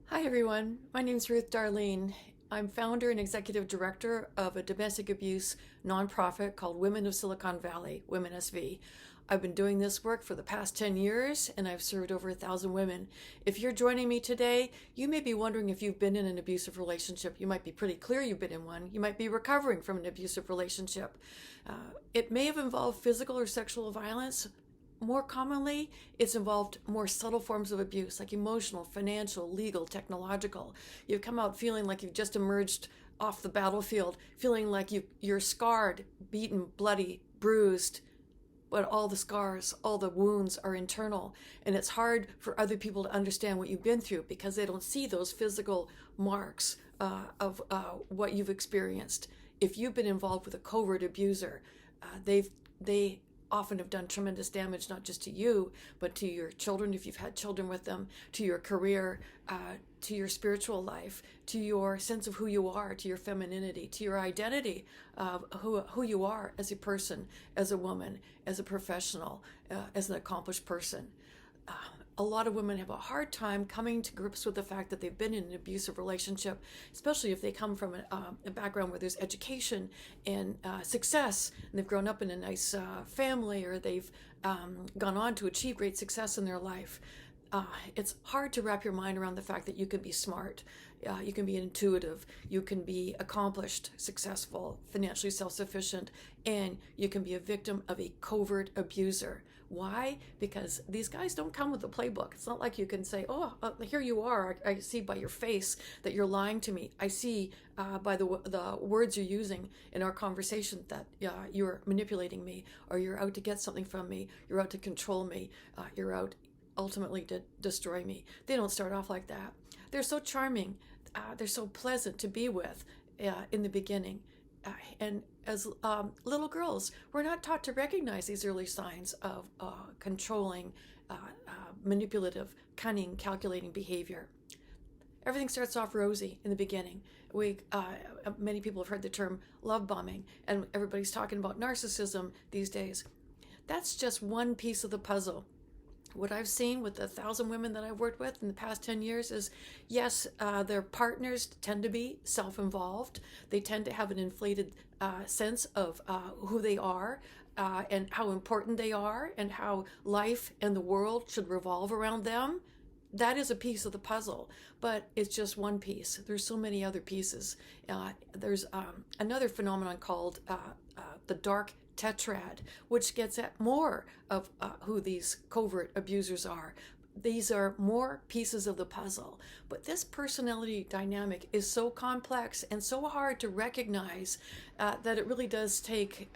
Hi everyone, my name is Ruth Darlene. I'm founder and executive director of a domestic abuse nonprofit called Women of Silicon Valley, WomenSV. I've been doing this work for the past 10 years and I've served over 1,000 women. If you're joining me today, you may be wondering if you've been in an abusive relationship. You might be pretty clear you've been in one. You might be recovering from an abusive relationship. It may have involved physical or sexual violence. More commonly, it's involved more subtle forms of abuse like emotional, financial, legal, technological. You've come out feeling like you've just emerged off the battlefield, feeling like you're scarred, beaten, bloody, bruised, but all the scars, all the wounds are internal. And it's hard for other people to understand what you've been through because they don't see those physical marks of what you've experienced. If you've been involved with a covert abuser, they often have done tremendous damage, not just to you, but to your children, if you've had children with them, to your career, to your spiritual life, to your sense of who you are, to your femininity, to your identity of who you are as a person, as a woman, as a professional, as an accomplished person. A lot of women have a hard time coming to grips with the fact that they've been in an abusive relationship, especially if they come from a background where there's education and success, and they've grown up in a nice family, or they've gone on to achieve great success in their life. It's hard to wrap your mind around the fact that you can be smart, you can be intuitive, you can be accomplished, successful, financially self-sufficient, and you can be a victim of a covert abuser. Why? Because these guys don't come with a playbook. It's not like you can say, oh, here you are. I see by your face that you're lying to me. I see by the words you're using in our conversation that you're manipulating me, or you're out to get something from me. You're out to control me. You're out ultimately to destroy me. They don't start off like that. They're so charming. They're so pleasant to be with in the beginning. And as little girls, we're not taught to recognize these early signs of controlling, manipulative, cunning, calculating behavior. Everything starts off rosy in the beginning. Many people have heard the term love bombing, and everybody's talking about narcissism these days. That's just one piece of the puzzle. What I've seen with the 1,000 women that I've worked with in the past 10 years is, yes, their partners tend to be self-involved. They tend to have an inflated sense of who they are and how important they are and how life and the world should revolve around them. That is a piece of the puzzle, but it's just one piece. There's so many other pieces. There's another phenomenon called the dark tetrad, which gets at more of who these covert abusers are. These are more pieces of the puzzle, but this personality dynamic is so complex and so hard to recognize that it really does take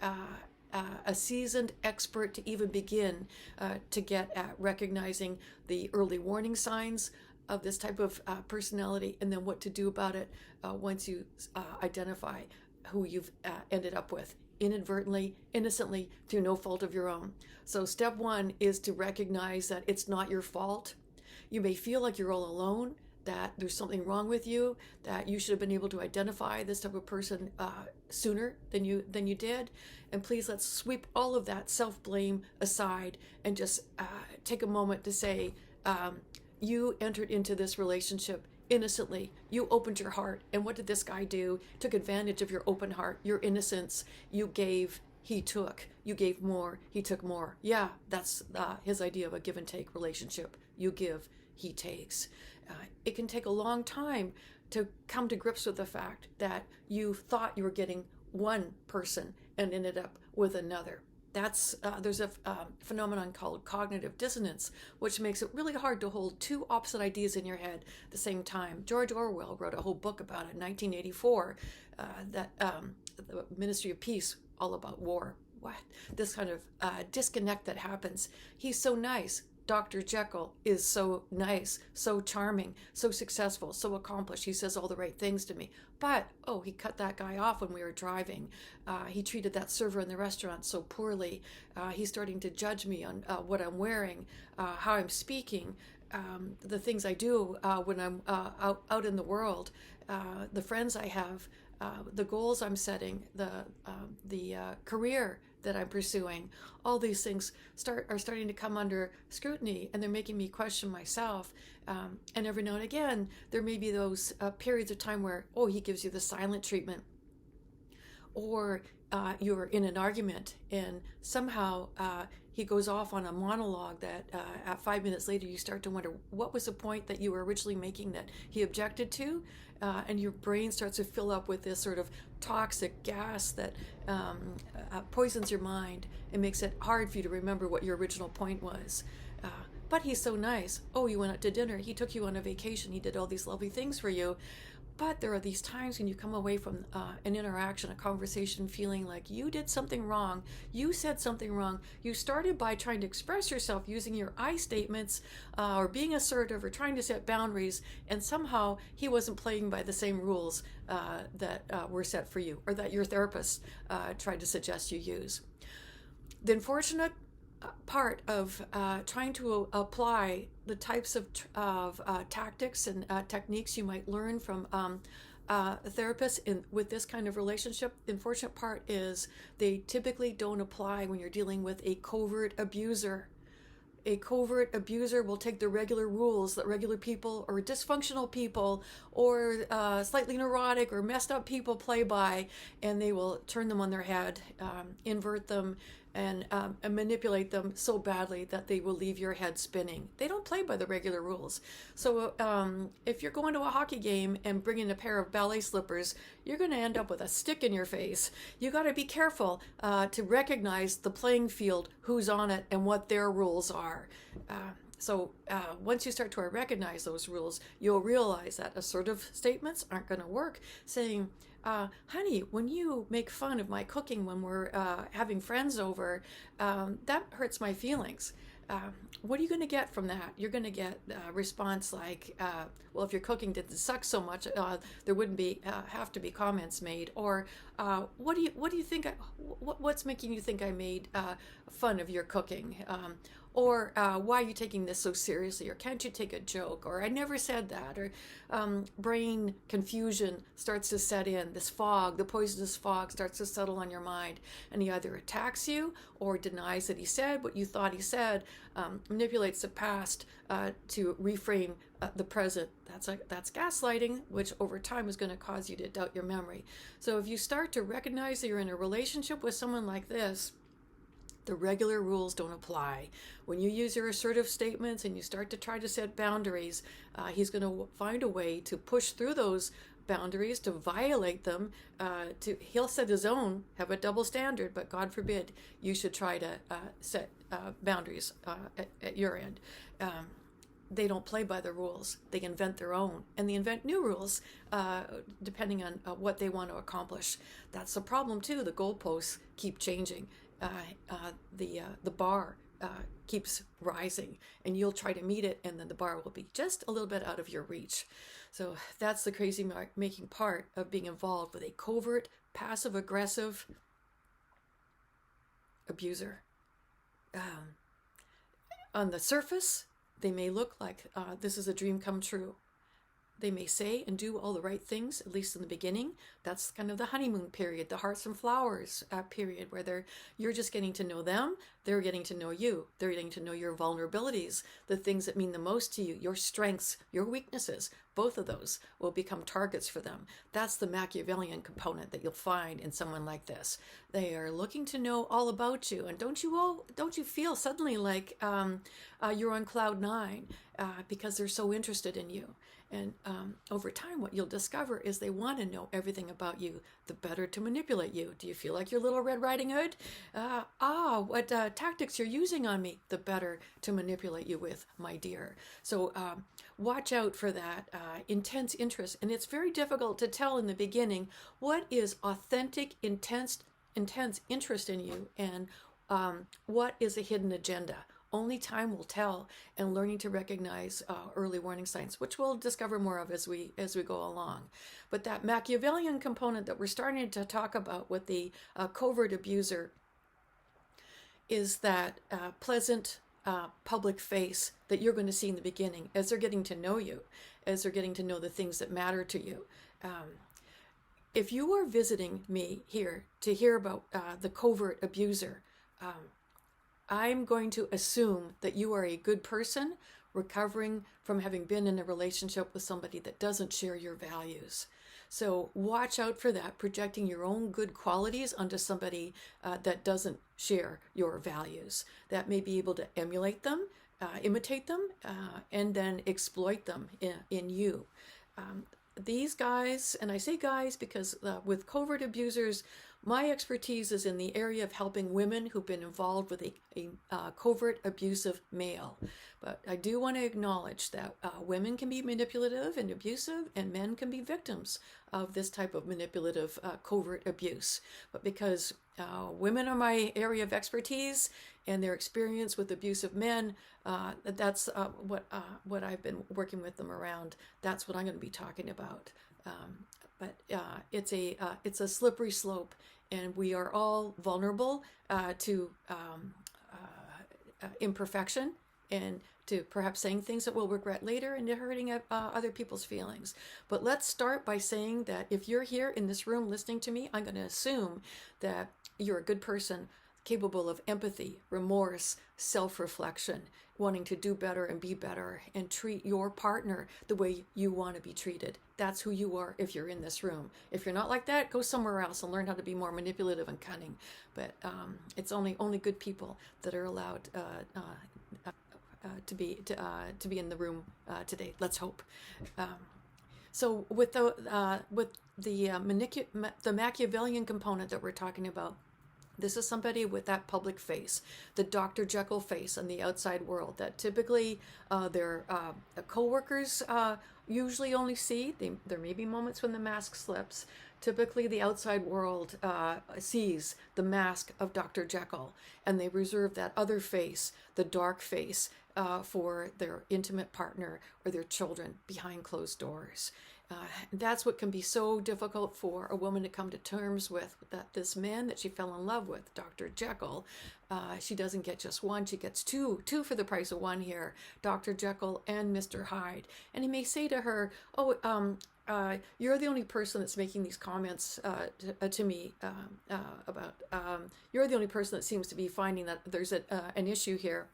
a seasoned expert to even begin to get at recognizing the early warning signs of this type of personality, and then what to do about it once you identify who you've ended up with inadvertently, innocently, through no fault of your own. So step one is to recognize that it's not your fault. You may feel like you're all alone, that there's something wrong with you, that you should have been able to identify this type of person sooner than you did. And please, let's sweep all of that self-blame aside and just take a moment to say, you entered into this relationship innocently. You opened your heart. And what did this guy do? Took advantage of your open heart, your innocence. You gave, he took. You gave more, he took more. Yeah, that's his idea of a give and take relationship. You give, he takes. It can take a long time to come to grips with the fact that you thought you were getting one person and ended up with another. There's a phenomenon called cognitive dissonance, which makes it really hard to hold two opposite ideas in your head at the same time. George Orwell wrote a whole book about it in 1984, the Ministry of Peace, all about war. What? This kind of disconnect that happens. He's so nice. Dr. Jekyll is so nice, so charming, so successful, so accomplished. He says all the right things to me. But, he cut that guy off when we were driving. He treated that server in the restaurant so poorly. He's starting to judge me on what I'm wearing, how I'm speaking, the things I do when I'm out in the world, the friends I have, the goals I'm setting, the career that I'm pursuing. All these things are starting to come under scrutiny, and they're making me question myself. And every now and again, there may be those periods of time where, oh, he gives you the silent treatment, or you're in an argument and somehow he goes off on a monologue that at 5 minutes later you start to wonder what was the point that you were originally making that he objected to, and your brain starts to fill up with this sort of toxic gas that poisons your mind and makes it hard for you to remember what your original point was. But he's so nice. Oh, you went out to dinner. He took you on a vacation. He did all these lovely things for you. But there are these times when you come away from an interaction, a conversation, feeling like you did something wrong. You said something wrong. You started by trying to express yourself using your I statements or being assertive or trying to set boundaries. And somehow he wasn't playing by the same rules that were set for you, or that your therapist tried to suggest you use. The unfortunate part of trying to apply the types of tactics and techniques you might learn from therapists with this kind of relationship, the unfortunate part is they typically don't apply when you're dealing with a covert abuser. A covert abuser will take the regular rules that regular people or dysfunctional people or slightly neurotic or messed up people play by, and they will turn them on their head, invert them, and manipulate them so badly that they will leave your head spinning. They don't play by the regular rules. So if you're going to a hockey game and bringing a pair of ballet slippers, you're going to end up with a stick in your face. You got to be careful to recognize the playing field, who's on it, and what their rules are. So once you start to recognize those rules, you'll realize that assertive statements aren't going to work. Saying, honey, when you make fun of my cooking when we're having friends over, that hurts my feelings. What are you going to get from that? You're going to get a response like, well, if your cooking didn't suck so much, there wouldn't have to be comments made. Or what do you think? What's making you think I made fun of your cooking? Or why are you taking this so seriously? Or can't you take a joke? Or I never said that. Or brain confusion starts to set in. This fog, the poisonous fog, starts to settle on your mind. And he either attacks you or denies that he said what you thought he said, manipulates the past to reframe the present. That's gaslighting, which over time is going to cause you to doubt your memory. So if you start to recognize that you're in a relationship with someone like this, the regular rules don't apply. When you use your assertive statements and you start to try to set boundaries, he's going to find a way to push through those boundaries, to violate them. He'll set his own, have a double standard, but God forbid you should try to set boundaries at your end. They don't play by the rules. They invent their own, and they invent new rules depending on what they want to accomplish. That's the problem too. The goalposts keep changing. The bar keeps rising, and you'll try to meet it, and then the bar will be just a little bit out of your reach. So that's the crazy making part of being involved with a covert, passive-aggressive abuser. On the surface, they may look like this is a dream come true. They may say and do all the right things, at least in the beginning. That's kind of the honeymoon period, the hearts and flowers period, where you're just getting to know them, they're getting to know you, they're getting to know your vulnerabilities, the things that mean the most to you, your strengths, your weaknesses. Both of those will become targets for them. That's the Machiavellian component that you'll find in someone like this. They are looking to know all about you, and don't you feel suddenly like you're on cloud nine because they're so interested in you. And over time, what you'll discover is they want to know everything about you, the better to manipulate you. Do you feel like your little Red Riding Hood? What tactics you're using on me, the better to manipulate you with, my dear. So watch out for that intense interest. And it's very difficult to tell in the beginning what is authentic, intense interest in you and what is a hidden agenda. Only time will tell, and learning to recognize early warning signs, which we'll discover more of as we go along. But that Machiavellian component that we're starting to talk about with the covert abuser is that pleasant public face that you're going to see in the beginning as they're getting to know you, as they're getting to know the things that matter to you. If you are visiting me here to hear about the covert abuser, I'm going to assume that you are a good person recovering from having been in a relationship with somebody that doesn't share your values. So watch out for that, projecting your own good qualities onto somebody that doesn't share your values, that may be able to emulate them, imitate them, and then exploit them in you. These guys, and I say guys because with covert abusers, my expertise is in the area of helping women who've been involved with a covert abusive male. But I do want to acknowledge that women can be manipulative and abusive, and men can be victims of this type of manipulative covert abuse. But because women are my area of expertise and their experience with abusive men, that's what I've been working with them around. That's what I'm going to be talking about. But it's a slippery slope, and we are all vulnerable to imperfection and to perhaps saying things that we'll regret later and to hurting other people's feelings. But let's start by saying that if you're here in this room listening to me, I'm going to assume that you're a good person, capable of empathy, remorse, self-reflection, wanting to do better and be better and treat your partner the way you want to be treated. That's who you are if you're in this room. If you're not like that, go somewhere else and learn how to be more manipulative and cunning. But it's only good people that are allowed to be in the room today. Let's hope. So with the Machiavellian component that we're talking about, this is somebody with that public face, the Dr. Jekyll face in the outside world that typically their co-workers usually only see. There may be moments when the mask slips. Typically the outside world sees the mask of Dr. Jekyll, and they reserve that other face, the dark face, for their intimate partner or their children behind closed doors. That's what can be so difficult for a woman to come to terms with, that this man that she fell in love with, Dr. Jekyll, she doesn't get just one, she gets two for the price of one here, Dr. Jekyll and Mr. Hyde. And he may say to her, oh, you're the only person that's making these comments to me about, you're the only person that seems to be finding that there's an issue here.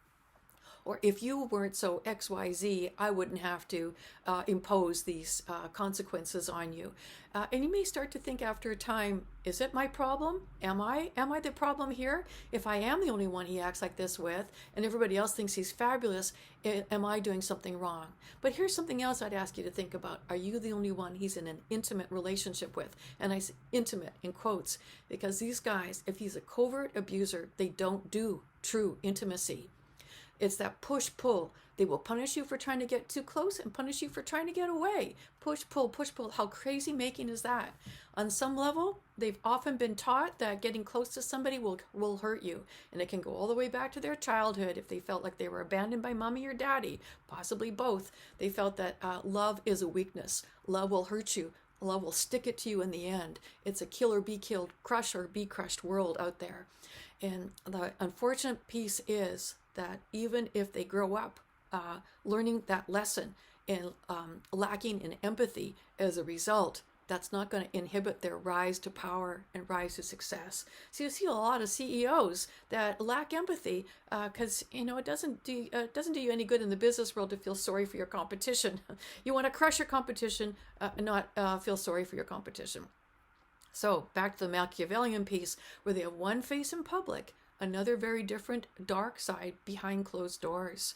Or if you weren't so XYZ, I wouldn't have to impose these consequences on you. And you may start to think after a time, is it my problem? Am I the problem here? If I am the only one he acts like this with, and everybody else thinks he's fabulous, am I doing something wrong? But here's something else I'd ask you to think about. Are you the only one he's in an intimate relationship with? And I say intimate in quotes, because these guys, if he's a covert abuser, they don't do true intimacy. It's that push-pull. They will punish you for trying to get too close and punish you for trying to get away. Push-pull, push-pull. How crazy-making is that? On some level, they've often been taught that getting close to somebody will hurt you. And it can go all the way back to their childhood if they felt like they were abandoned by mommy or daddy, possibly both. They felt that love is a weakness. Love will hurt you. Love will stick it to you in the end. It's a kill or be killed, crush or be crushed world out there. And the unfortunate piece is that even if they grow up learning that lesson and lacking in empathy as a result, that's not going to inhibit their rise to power and rise to success. So you see a lot of CEOs that lack empathy because it doesn't do you any good in the business world to feel sorry for your competition. You want to crush your competition and not feel sorry for your competition. So back to the Machiavellian piece, where they have one face in public, another very different dark side behind closed doors.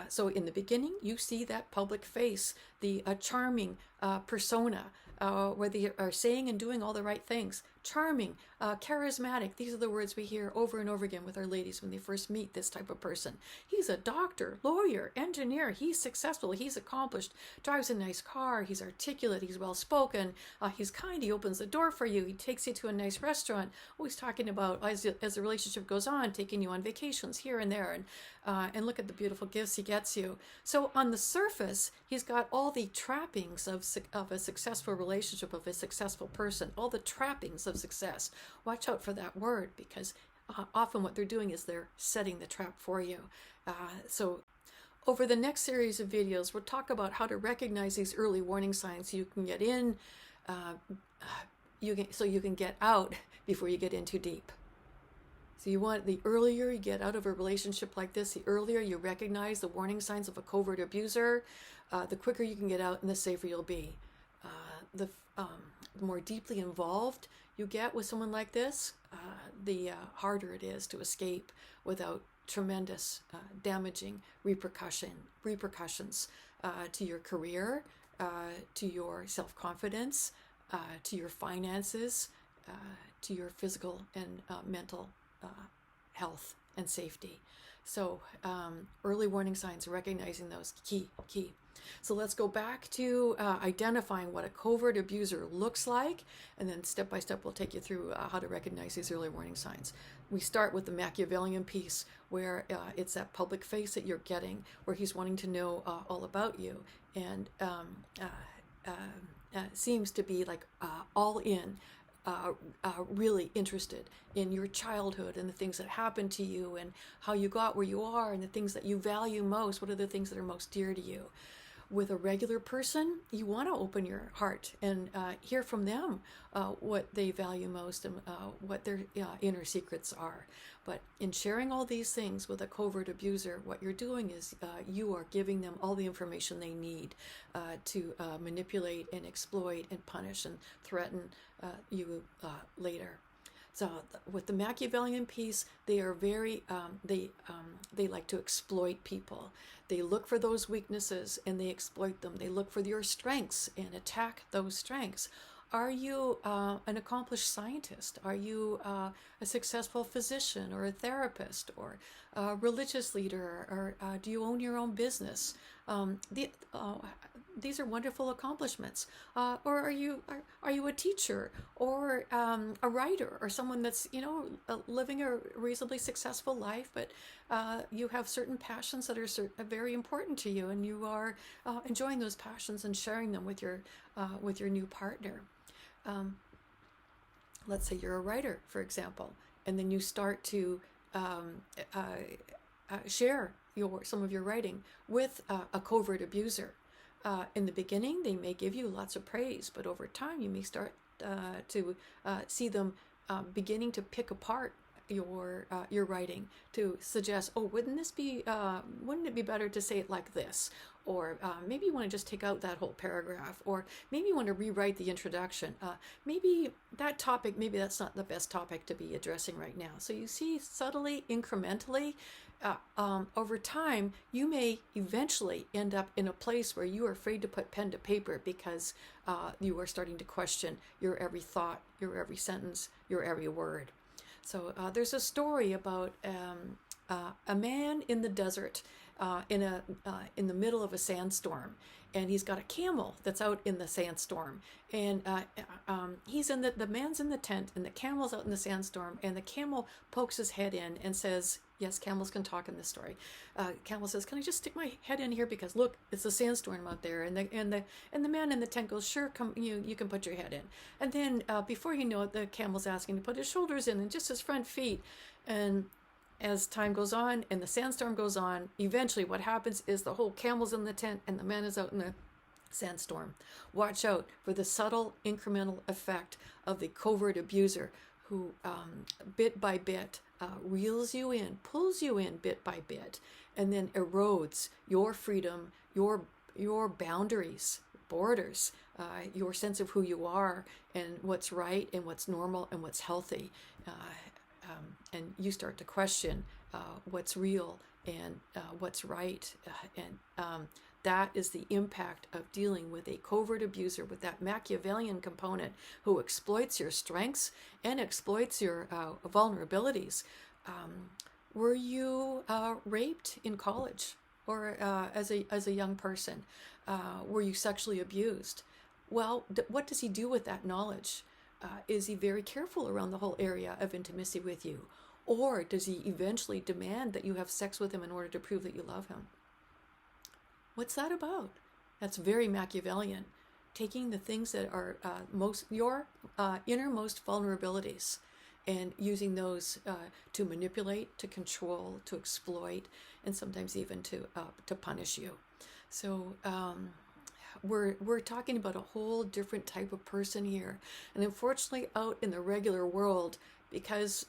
So in the beginning, you see that public face, the charming persona, where they are saying and doing all the right things. Charming, charismatic. These are the words we hear over and over again with our ladies when they first meet this type of person. He's a doctor, lawyer, engineer. He's successful. He's accomplished. Drives a nice car. He's articulate. He's well-spoken. He's kind. He opens the door for you. He takes you to a nice restaurant. Always talking about, as the relationship goes on, taking you on vacations here and there. And look at the beautiful gifts he gets you. So on the surface, he's got all the trappings of a successful relationship, of a successful person, all the trappings of success. Watch out for that word, because often what they're doing is they're setting the trap for you. So over the next series of videos, we'll talk about how to recognize these early warning signs so you can get in, you can get out before you get in too deep. So you want, the earlier you get out of a relationship like this, the earlier you recognize the warning signs of a covert abuser, the quicker you can get out and the safer you'll be. The more deeply involved you get with someone like this, the harder it is to escape without tremendous damaging repercussions to your career, to your self-confidence, to your finances, to your physical and mental health and safety. So early warning signs, recognizing those, key. So let's go back to identifying what a covert abuser looks like, and then step by step we'll take you through how to recognize these early warning signs. We start with the Machiavellian piece, where it's that public face that you're getting, where he's wanting to know all about you, and seems to be like all in, really interested in your childhood and the things that happened to you and how you got where you are and the things that you value most. What are the things that are most dear to you? With a regular person, you want to open your heart and hear from them what they value most and what their inner secrets are. But in sharing all these things with a covert abuser, what you're doing is you are giving them all the information they need to manipulate and exploit and punish and threaten you later. So with the Machiavellian piece, they are very, they like to exploit people. They look for those weaknesses and they exploit them. They look for your strengths and attack those strengths. Are you an accomplished scientist? Are you a successful physician or a therapist or a religious leader? Or do you own your own business? These are wonderful accomplishments. Or are you a teacher or a writer or someone that's living a reasonably successful life, but you have certain passions that are very important to you, and you are enjoying those passions and sharing them with your new partner. Let's say you're a writer, for example, and then you start to share some of your writing with a covert abuser. In the beginning, they may give you lots of praise, but over time, you may start to see them beginning to pick apart your writing, to suggest, oh, wouldn't it be better to say it like this? Or maybe you want to just take out that whole paragraph, or maybe you want to rewrite the introduction. Maybe that topic, maybe that's not the best topic to be addressing right now. So you see, subtly, incrementally, over time, you may eventually end up in a place where you are afraid to put pen to paper because you are starting to question your every thought, your every sentence, your every word. So there's a story about a man in the desert, in the middle of a sandstorm, and he's got a camel that's out in the sandstorm, and he's in the man's in the tent, and the camel's out in the sandstorm, and the camel pokes his head in and says, yes, camels can talk in this story. Camel says, "Can I just stick my head in here because look, it's a sandstorm out there." And the man in the tent goes, "Sure, come, you can put your head in." And then before you know it, the camel's asking to put his shoulders in and just his front feet. And as time goes on and the sandstorm goes on, eventually what happens is the whole camel's in the tent and the man is out in the sandstorm. Watch out for the subtle incremental effect of the covert abuser who bit by bit reels you in, pulls you in bit by bit, and then erodes your freedom, your boundaries, borders, your sense of who you are and what's right and what's normal and what's healthy. And you start to question what's real and what's right. And that is the impact of dealing with a covert abuser with that Machiavellian component who exploits your strengths and exploits your vulnerabilities. Were you raped in college or as a young person? Were you sexually abused? Well, what does he do with that knowledge? Is he very careful around the whole area of intimacy with you? Or does he eventually demand that you have sex with him in order to prove that you love him? What's that about? That's very Machiavellian. Taking the things that are your innermost vulnerabilities and using those to manipulate, to control, to exploit, and sometimes even to punish you. So we're talking about a whole different type of person here. And unfortunately, out in the regular world, because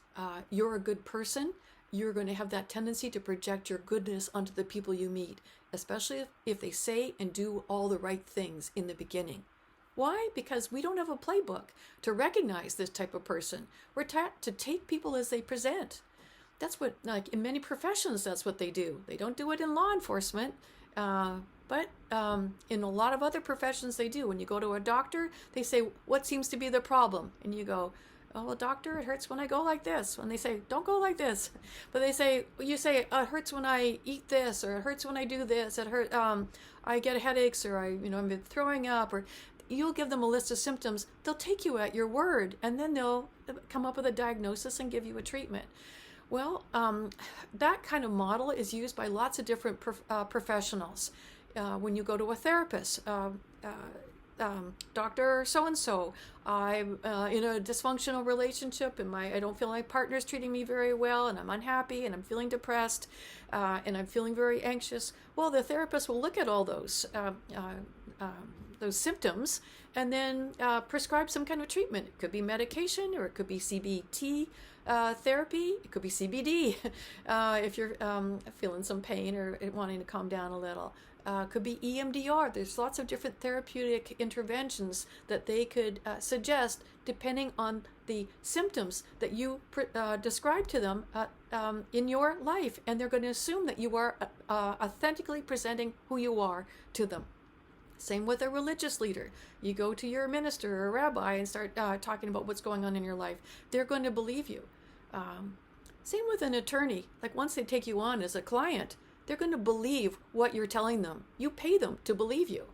you're a good person, you're going to have that tendency to project your goodness onto the people you meet, especially if they say and do all the right things in the beginning. Why? Because we don't have a playbook to recognize this type of person. We're taught to take people as they present. That's what, like in many professions, that's what they do. They don't do it in law enforcement, but in a lot of other professions they do. When you go to a doctor, they say, what seems to be the problem? And you go, oh, well, doctor, it hurts when I go like this. When they say, don't go like this. But you say, it hurts when I eat this, or it hurts when I do this. It hurt, I get headaches, or I'm been throwing up, or you'll give them a list of symptoms. They'll take you at your word, and then they'll come up with a diagnosis and give you a treatment. Well, that kind of model is used by lots of different professionals. When you go to a therapist, Dr. So-and-so, I'm in a dysfunctional relationship, and I don't feel my partner's treating me very well, and I'm unhappy, and I'm feeling depressed, and I'm feeling very anxious. Well, the therapist will look at all those symptoms and then prescribe some kind of treatment. It could be medication, or it could be CBT therapy. It could be CBD if you're feeling some pain or wanting to calm down a little. Could be EMDR. There's lots of different therapeutic interventions that they could suggest depending on the symptoms that you describe to them in your life. And they're going to assume that you are authentically presenting who you are to them. Same with a religious leader. You go to your minister or a rabbi and start talking about what's going on in your life. They're going to believe you. Same with an attorney. Like once they take you on as a client, they're going to believe what you're telling them. You pay them to believe you.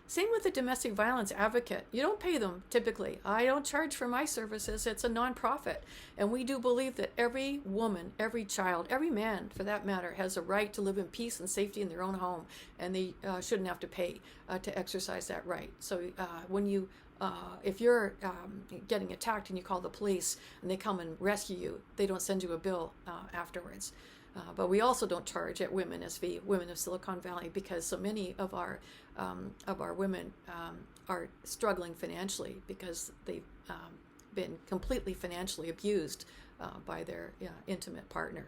Same with a domestic violence advocate. You don't pay them typically. I don't charge for my services. It's a nonprofit. And we do believe that every woman, every child, every man for that matter, has a right to live in peace and safety in their own home. And they shouldn't have to pay to exercise that right. So if you're getting attacked and you call the police and they come and rescue you, they don't send you a bill afterwards. But we also don't charge at WomenSV, Women of Silicon Valley, because so many of our women are struggling financially because they've been completely financially abused by their intimate partner.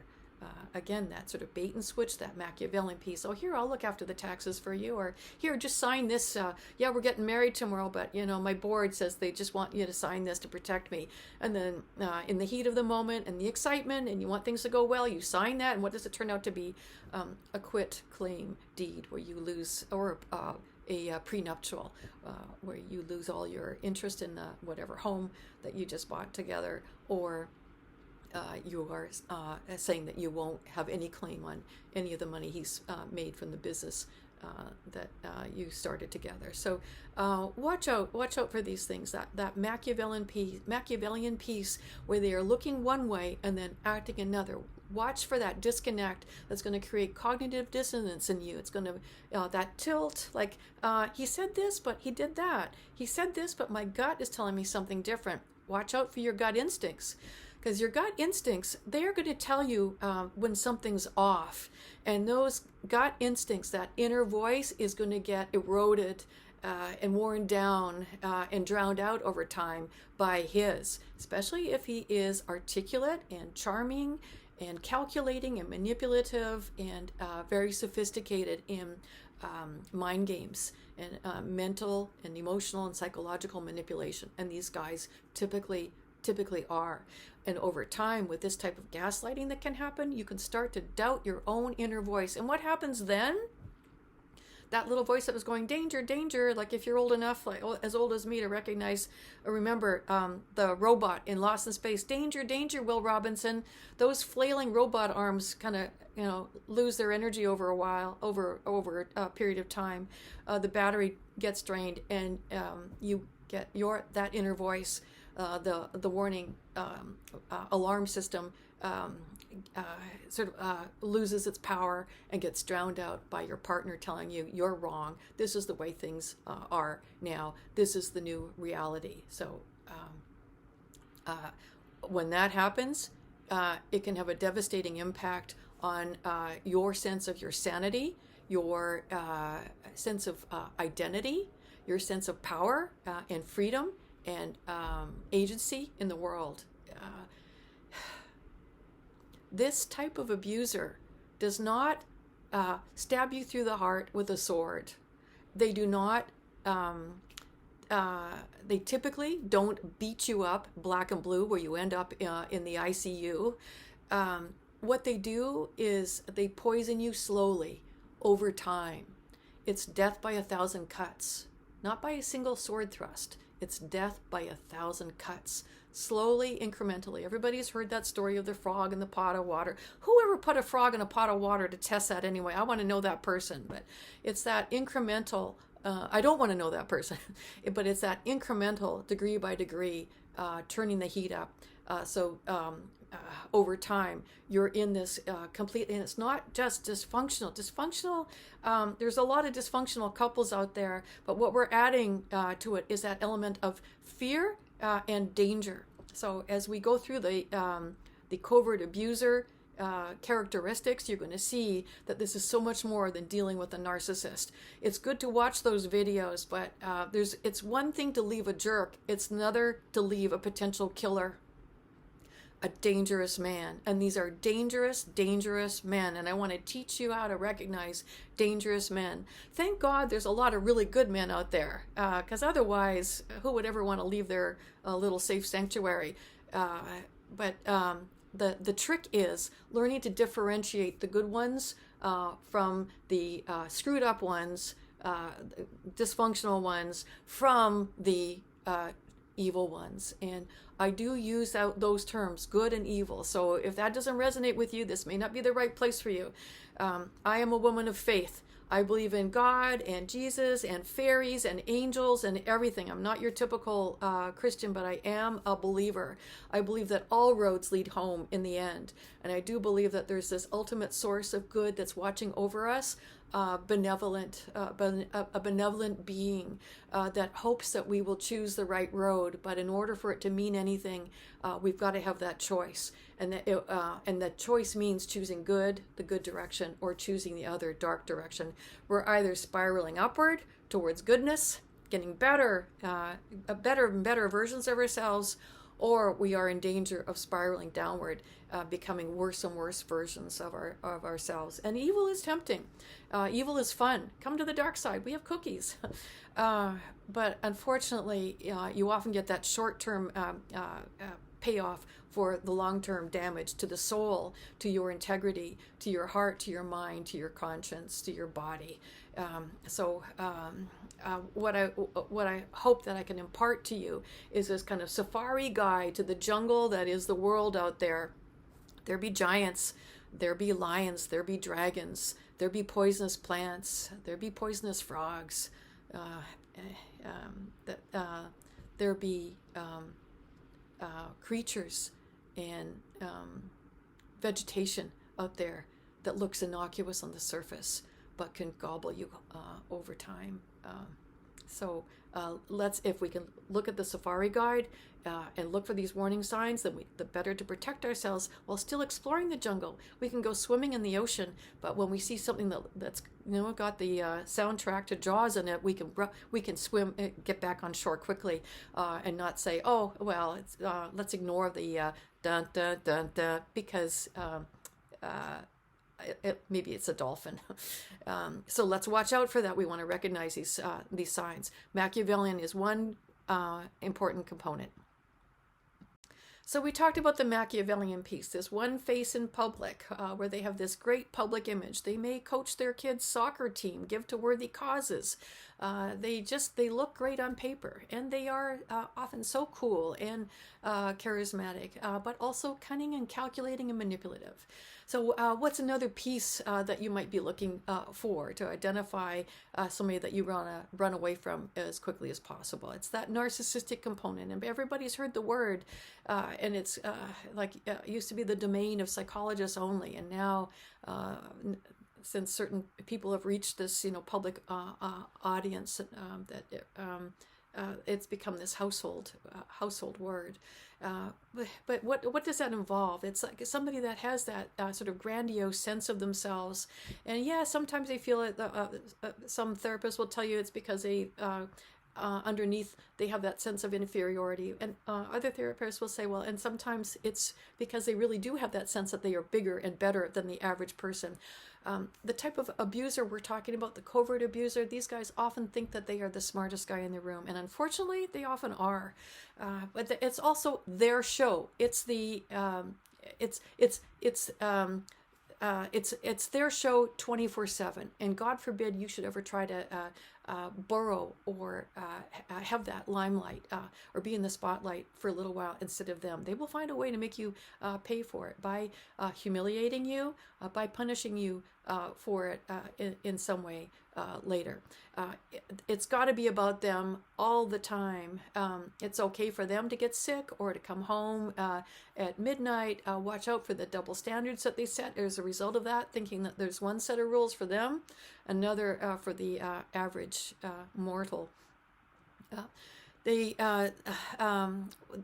Again, that sort of bait and switch, that Machiavellian piece. Oh, here, I'll look after the taxes for you. Or here, just sign this. Yeah, we're getting married tomorrow, but, my board says they just want you to sign this to protect me. And then in the heat of the moment and the excitement and you want things to go well, you sign that. And what does it turn out to be? A quit claim deed where you lose, or a prenuptial where you lose all your interest in the whatever home that you just bought together, or you are saying that you won't have any claim on any of the money he's made from the business that you started together. So watch out for these things. That Machiavellian piece where they are looking one way and then acting another. Watch for that disconnect that's going to create cognitive dissonance in you. It's going to that tilt, like he said this, but he did that. He said this, but my gut is telling me something different. Watch out for your gut instincts. Because your gut instincts, they are going to tell you when something's off. And those gut instincts, that inner voice, is going to get eroded and worn down and drowned out over time by his. Especially if he is articulate and charming and calculating and manipulative and very sophisticated in mind games and mental and emotional and psychological manipulation. And these guys typically are. And over time, with this type of gaslighting that can happen, you can start to doubt your own inner voice. And what happens then? That little voice that was going, danger, danger, like if you're old enough, like as old as me, to recognize or remember the robot in Lost in Space, danger, danger, Will Robinson. Those flailing robot arms kind of, lose their energy over a period of time. The battery gets drained, and you get that inner voice. The warning alarm system loses its power and gets drowned out by your partner telling you you're wrong. This is the way things are now. This is the new reality. So when that happens, it can have a devastating impact on your sense of your sanity, your sense of identity, your sense of power and freedom and agency in the world. This type of abuser does not stab you through the heart with a sword. They do not, they typically don't beat you up black and blue where you end up in the ICU. What they do is they poison you slowly over time. It's death by 1,000 cuts, not by a single sword thrust. It's death by 1,000 cuts, slowly, incrementally. Everybody's heard that story of the frog in the pot of water. Whoever put a frog in a pot of water to test that anyway? I want to know that person, but it's that incremental. I don't want to know that person, but it's that incremental, degree by degree, turning the heat up. So over time, you're in this completely, and it's not just dysfunctional. There's a lot of dysfunctional couples out there, but what we're adding to it is that element of fear and danger. So as we go through the covert abuser characteristics, you're going to see that this is so much more than dealing with a narcissist. It's good to watch those videos, but it's one thing to leave a jerk. It's another to leave a potential killer, a dangerous man. And these are dangerous, dangerous men. And I want to teach you how to recognize dangerous men. Thank God there's a lot of really good men out there, because otherwise, who would ever want to leave their little safe sanctuary? But the trick is learning to differentiate the good ones from the screwed up ones, dysfunctional ones, from the evil ones. And I do use out those terms, good and evil. So if that doesn't resonate with you, this may not be the right place for you. I am a woman of faith. I believe in God and Jesus and fairies and angels and everything. I'm not your typical Christian, but I am a believer. I believe that all roads lead home in the end. And I do believe that there's this ultimate source of good that's watching over us, a benevolent being that hopes that we will choose the right road. But in order for it to mean anything, we've got to have that choice. And that choice means choosing good, the good direction, or choosing the other dark direction. We're either spiraling upward towards goodness, getting better and better versions of ourselves, or we are in danger of spiraling downward, becoming worse and worse versions of ourselves. And evil is tempting. Evil is fun. Come to the dark side. We have cookies. But unfortunately, you often get that short-term payoff for the long-term damage to the soul, to your integrity, to your heart, to your mind, to your conscience, to your body. What I hope that I can impart to you is this kind of safari guide to the jungle that is the world out there. There be giants, there be lions, there be dragons, there be poisonous plants, there be poisonous frogs, there be creatures and vegetation out there that looks innocuous on the surface but can gobble you over time. If we can look at the safari guide and look for these warning signs, then the better to protect ourselves while still exploring the jungle. We can go swimming in the ocean, but when we see something that's got the soundtrack to Jaws in it, we can swim, get back on shore quickly, and not say, oh well, let's ignore the dun dun dun dun, because maybe it's a dolphin. So let's watch out for that. We want to recognize these signs. Machiavellian is one important component. So we talked about the Machiavellian piece, this one face in public, where they have this great public image. They may coach their kids' soccer team, give to worthy causes. They look great on paper, and they are often so cool and charismatic, but also cunning and calculating and manipulative. So what's another piece that you might be looking for to identify somebody that you want to run away from as quickly as possible? It's that narcissistic component. And everybody's heard the word, and it's it used to be the domain of psychologists only. And now, since certain people have reached this, public audience, it's become this household word. But what does that involve? It's like somebody that has that sort of grandiose sense of themselves, and yeah, sometimes they feel it. Some therapists will tell you it's because they underneath they have that sense of inferiority, and other therapists will say, well, and sometimes it's because they really do have that sense that they are bigger and better than the average person. The type of abuser we're talking about, the covert abuser, these guys often think that they are the smartest guy in the room, and unfortunately they often are. But it's also their show. It's their show 24/7, and God forbid you should ever try to borrow or have that limelight or be in the spotlight for a little while instead of them. They will find a way to make you pay for it by humiliating you, by punishing you for it in some way later. It's got to be about them all the time. It's okay for them to get sick or to come home at midnight. Watch out for the double standards that they set as a result of that, thinking that there's one set of rules for them, another for the average mortal. They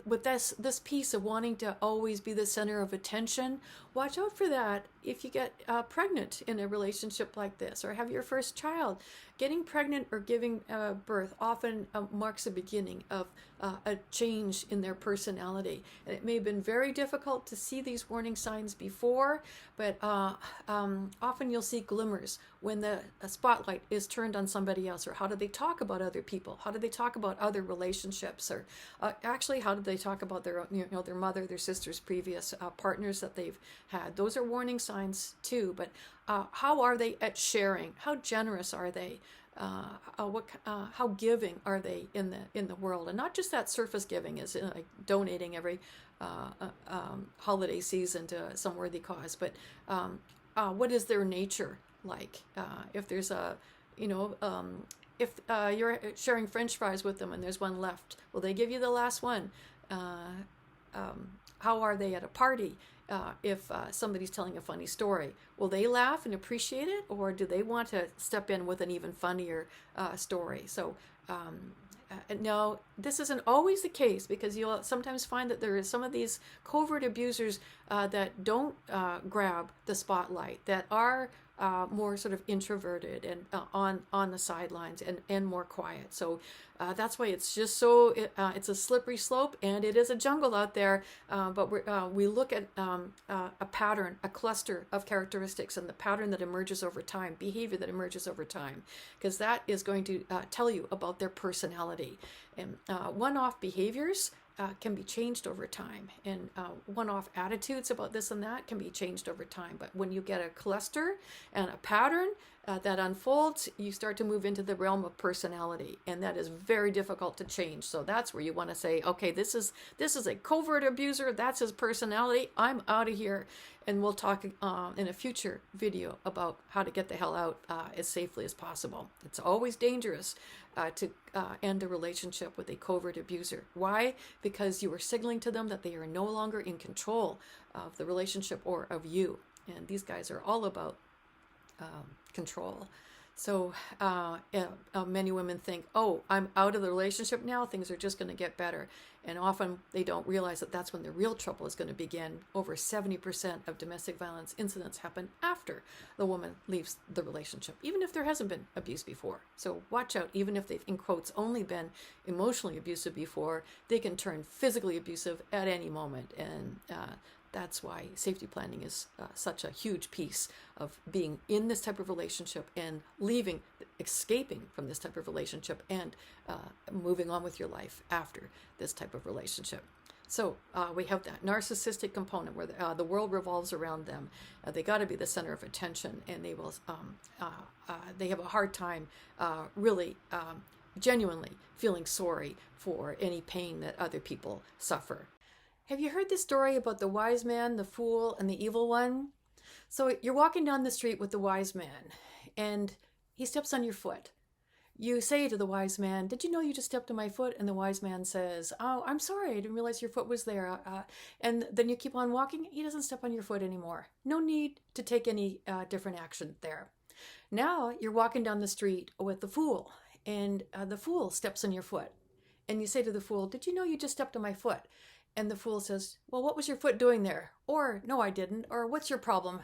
with this piece of wanting to always be the center of attention, watch out for that if you get pregnant in a relationship like this or have your first child. Getting pregnant or giving birth often marks the beginning of a change in their personality. And it may have been very difficult to see these warning signs before, but often you'll see glimmers when the spotlight is turned on somebody else. Or how do they talk about other people? How do they talk about other relationships? Or actually, how do they talk about their their mother, their sister's previous partners that they've had? Those are warning signs too. But how are they at sharing? How generous are they? How giving are they in the world? And not just that surface giving, as in like donating every holiday season to some worthy cause, but what is their nature like? If there's a if you're sharing French fries with them and there's one left, will they give you the last one? How are they at a party? If somebody's telling a funny story, will they laugh and appreciate it, or do they want to step in with an even funnier story? So no, this isn't always the case, because you'll sometimes find that there is some of these covert abusers that don't grab the spotlight, that are more sort of introverted and on the sidelines and more quiet. So that's why it's just so it's a slippery slope, and it is a jungle out there. But we look at a pattern, a cluster of characteristics, and the pattern that emerges over time, behavior that emerges over time, because that is going to tell you about their personality. And one-off behaviors can be changed over time, and one-off attitudes about this and that can be changed over time. But when you get a cluster and a pattern that unfolds, you start to move into the realm of personality, and that is very difficult to change. So that's where you want to say, okay, this is a covert abuser, that's his personality, I'm out of here. And we'll talk in a future video about how to get the hell out as safely as possible. It's always dangerous to end a relationship with a covert abuser. Why? Because you are signaling to them that they are no longer in control of the relationship or of you. And these guys are all about control. So many women think, oh, I'm out of the relationship now, things are just going to get better. And often they don't realize that that's when the real trouble is going to begin. Over 70% of domestic violence incidents happen after the woman leaves the relationship, even if there hasn't been abuse before. So watch out, even if they've, in quotes, only been emotionally abusive before, they can turn physically abusive at any moment. And that's why safety planning is such a huge piece of being in this type of relationship and leaving, escaping from this type of relationship, and moving on with your life after this type of relationship. So we have that narcissistic component where the world revolves around them. They got to be the center of attention, and they will. They have a hard time really genuinely feeling sorry for any pain that other people suffer. Have you heard the story about the wise man, the fool, and the evil one? So you're walking down the street with the wise man, and he steps on your foot. You say to the wise man, "Did you know you just stepped on my foot?" And the wise man says, "Oh, I'm sorry, I didn't realize your foot was there." And then you keep on walking. He doesn't step on your foot anymore. No need to take any different action there. Now you're walking down the street with the fool, and the fool steps on your foot. and you say to the fool, did you know you just stepped on my foot? And the fool says, well, what was your foot doing there? Or, no, I didn't. Or, what's your problem?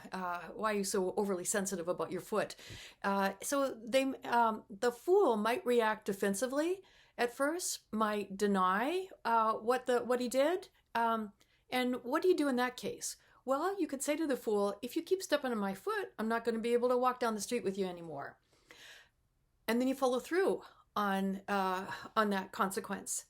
Why are you so overly sensitive about your foot? The fool might react defensively at first, might deny what he did. And what do you do in that case? Well, you could say to the fool, if you keep stepping on my foot, I'm not going to be able to walk down the street with you anymore. And then you follow through on that consequence.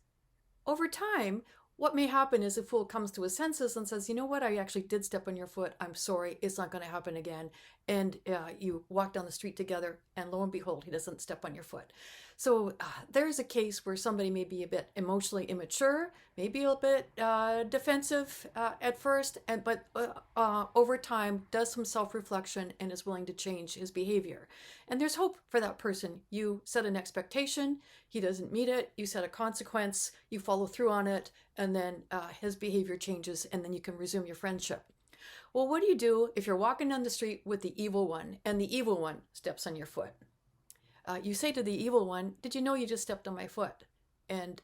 Over time, what may happen is the fool comes to his senses and says, you know what, I actually did step on your foot. I'm sorry. It's not going to happen again. And you walk down the street together, and lo and behold, he doesn't step on your foot. So there's a case where somebody may be a bit emotionally immature, maybe a bit defensive at first, but over time does some self-reflection and is willing to change his behavior. And there's hope for that person. You set an expectation, he doesn't meet it, you set a consequence, you follow through on it, and then his behavior changes, and then you can resume your friendship. Well, what do you do if you're walking down the street with the evil one, and the evil one steps on your foot? You say to the evil one, did you know you just stepped on my foot? And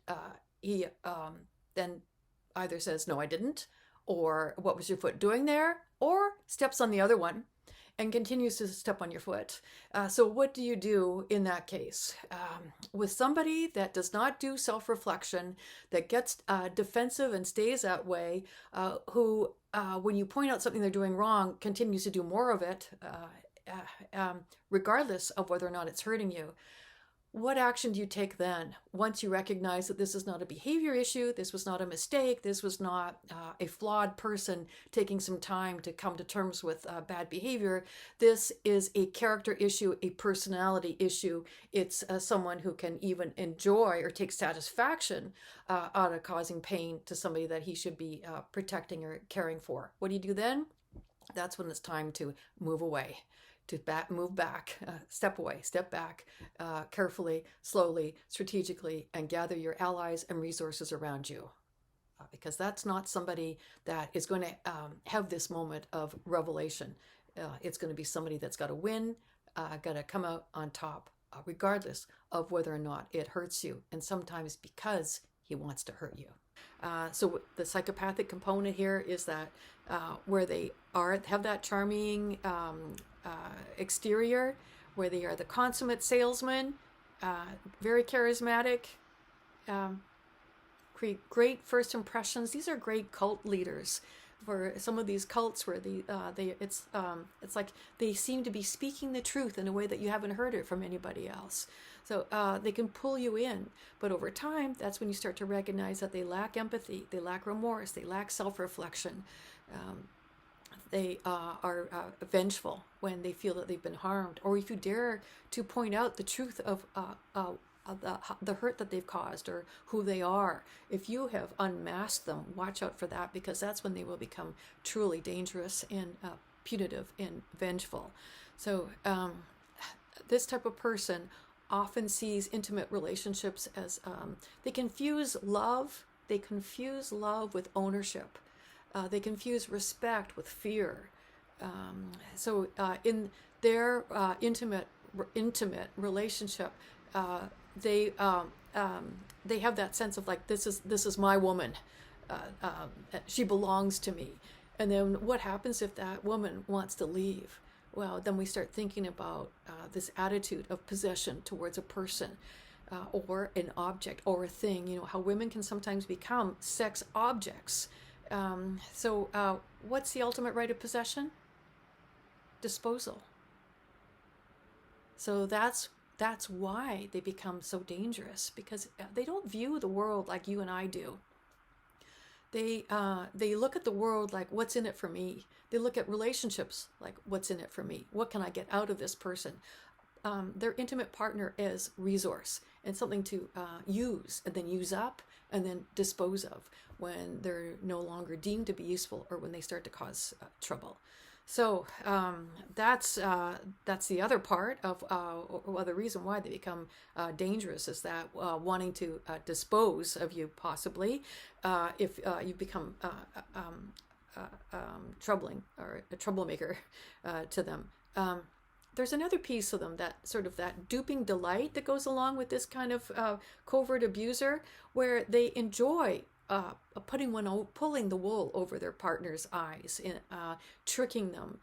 he then either says, no, I didn't, or what was your foot doing there? Or steps on the other one and continues to step on your foot. So what do you do in that case? With somebody that does not do self-reflection, that gets defensive and stays that way, who, when you point out something they're doing wrong, continues to do more of it, regardless of whether or not it's hurting you. What action do you take then? Once you recognize that this is not a behavior issue, this was not a mistake, this was not a flawed person taking some time to come to terms with bad behavior. This is a character issue, a personality issue. It's someone who can even enjoy or take satisfaction out of causing pain to somebody that he should be protecting or caring for. What do you do then? That's when it's time to move away. Move back, step away, step back, carefully, slowly, strategically, and gather your allies and resources around you. Because that's not somebody that is going to have this moment of revelation. It's going to be somebody that's got to win, got to come out on top, regardless of whether or not it hurts you. And sometimes because he wants to hurt you. So the psychopathic component here is that where they have that charming exterior, where they are the consummate salesman, very charismatic, create great first impressions. These are great cult leaders for some of these cults where it's like they seem to be speaking the truth in a way that you haven't heard it from anybody else. So they can pull you in, but over time, that's when you start to recognize that they lack empathy, they lack remorse, they lack self-reflection. They are vengeful when they feel that they've been harmed, or if you dare to point out the truth of the hurt that they've caused or who they are. If you have unmasked them, watch out for that, because that's when they will become truly dangerous and punitive and vengeful. So this type of person often sees intimate relationships as they confuse love with ownership. They confuse respect with fear. So in their intimate relationship, they have that sense of like, this is my woman. She belongs to me. And then what happens if that woman wants to leave? Well, then we start thinking about this attitude of possession towards a person or an object or a thing. You know, how women can sometimes become sex objects. So what's the ultimate right of possession? Disposal. So that's why they become so dangerous, because they don't view the world like you and I do. They look at the world like, what's in it for me? They look at relationships like, what's in it for me? What can I get out of this person? Their intimate partner is resource and something to use and then use up and then dispose of when they're no longer deemed to be useful or when they start to cause trouble. So that's the other part of the reason why they become dangerous is that wanting to dispose of you, possibly, if you become troubling or a troublemaker to them. there's another piece of them, that sort of that duping delight that goes along with this kind of covert abuser, where they enjoy pulling the wool over their partner's eyes, tricking them,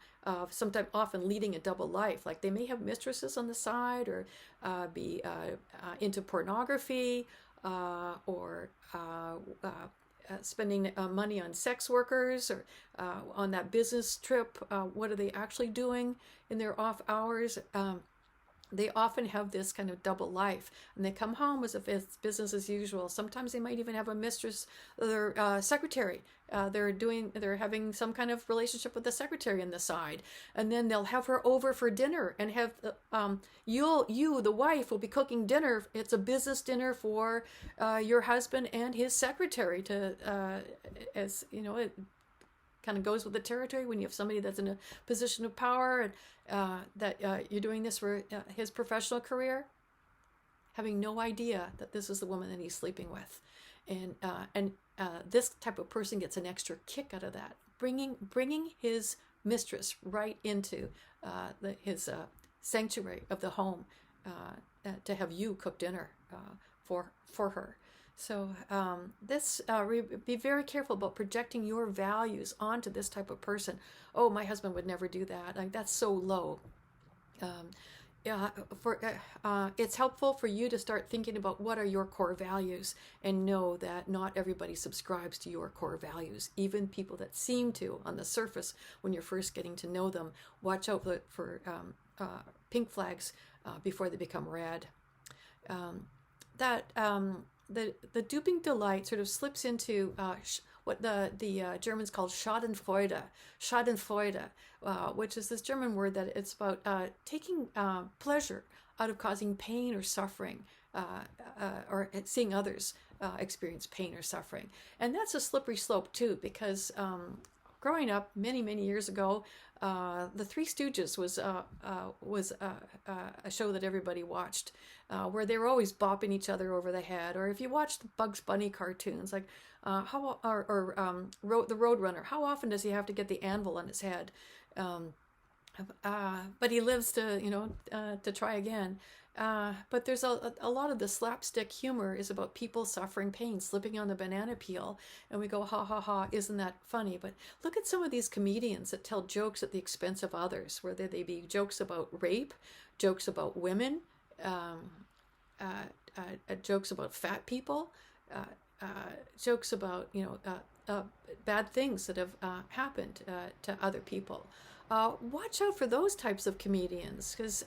sometimes often leading a double life. Like they may have mistresses on the side, or be into pornography, or spending money on sex workers, or on that business trip. What are they actually doing in their off hours? They often have this kind of double life, and they come home as if it's business as usual. Sometimes they might even have a mistress, their secretary. They're having some kind of relationship with the secretary on the side, and then they'll have her over for dinner and have you, the wife, will be cooking dinner. It's a business dinner for your husband and his secretary. As you know, it kind of goes with the territory when you have somebody that's in a position of power, and that you're doing this for his professional career, having no idea that this is the woman that he's sleeping with. And this type of person gets an extra kick out of that, bringing his mistress right into his sanctuary of the home, to have you cook dinner for her. So be very careful about projecting your values onto this type of person. Oh, my husband would never do that. Like, that's so low. It's helpful for you to start thinking about what are your core values, and know that not everybody subscribes to your core values. Even people that seem to on the surface when you're first getting to know them. Watch out for pink flags before they become red. The duping delight sort of slips into what the Germans called Schadenfreude, which is this German word that it's about taking pleasure out of causing pain or suffering, or seeing others experience pain or suffering. And that's a slippery slope too, because growing up many years ago, the Three Stooges was a show that everybody watched, where they were always bopping each other over the head. Or if you watched Bugs Bunny cartoons, like the Roadrunner, how often does he have to get the anvil on his head? But he lives to try again. But there's a lot of the slapstick humor is about people suffering pain, slipping on the banana peel, and we go, ha ha ha, isn't that funny? But look at some of these comedians that tell jokes at the expense of others, whether they be jokes about rape, jokes about women, jokes about fat people, jokes about bad things that have happened to other people. Watch out for those types of comedians, because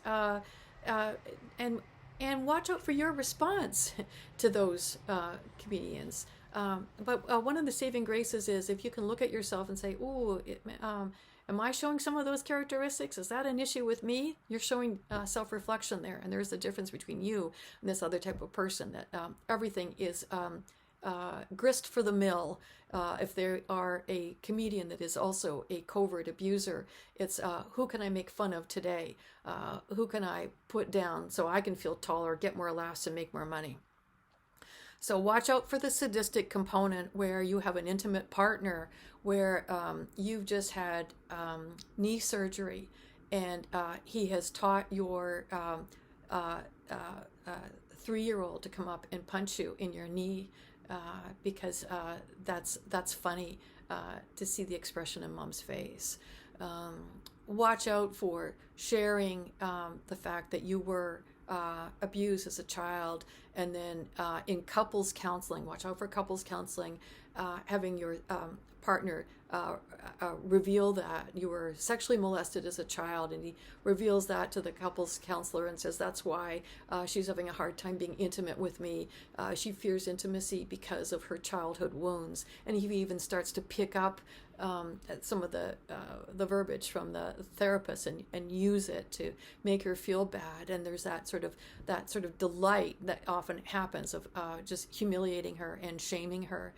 and watch out for your response to those comedians. But one of the saving graces is if you can look at yourself and say, "Ooh, am I showing some of those characteristics? Is that an issue with me?" You're showing self-reflection there, and there's the difference between you and this other type of person. That everything is grist for the mill. If they are a comedian that is also a covert abuser, it's who can I make fun of today? Who can I put down so I can feel taller, get more laughs, and make more money? So watch out for the sadistic component, where you have an intimate partner, where you've just had knee surgery, and he has taught your 3-year-old to come up and punch you in your knee. Because that's funny to see the expression in mom's face. Watch out for sharing the fact that you were abused as a child, and then in couples counseling, watch out for couples counseling, having your partner reveal that you were sexually molested as a child, and he reveals that to the couples counselor and says that's why she's having a hard time being intimate with me. She fears intimacy because of her childhood wounds, and he even starts to pick up some of the verbiage from the therapist and use it to make her feel bad. And there's that sort of delight that often happens of just humiliating her and shaming her,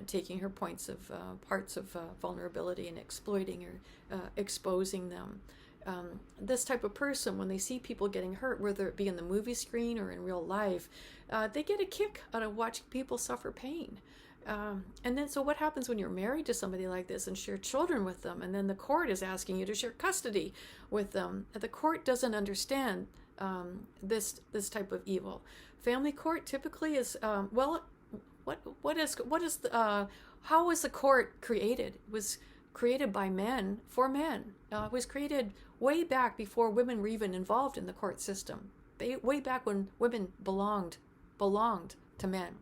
taking her parts of vulnerability and exploiting her, exposing them. This type of person, when they see people getting hurt, whether it be in the movie screen or in real life, they get a kick out of watching people suffer pain. And then, so what happens when you're married to somebody like this and share children with them, and then the court is asking you to share custody with them? The court doesn't understand this type of evil. Family court typically is how was the court created? It was created by men for men. It was created way back before women were even involved in the court system. Way back when women belonged to men.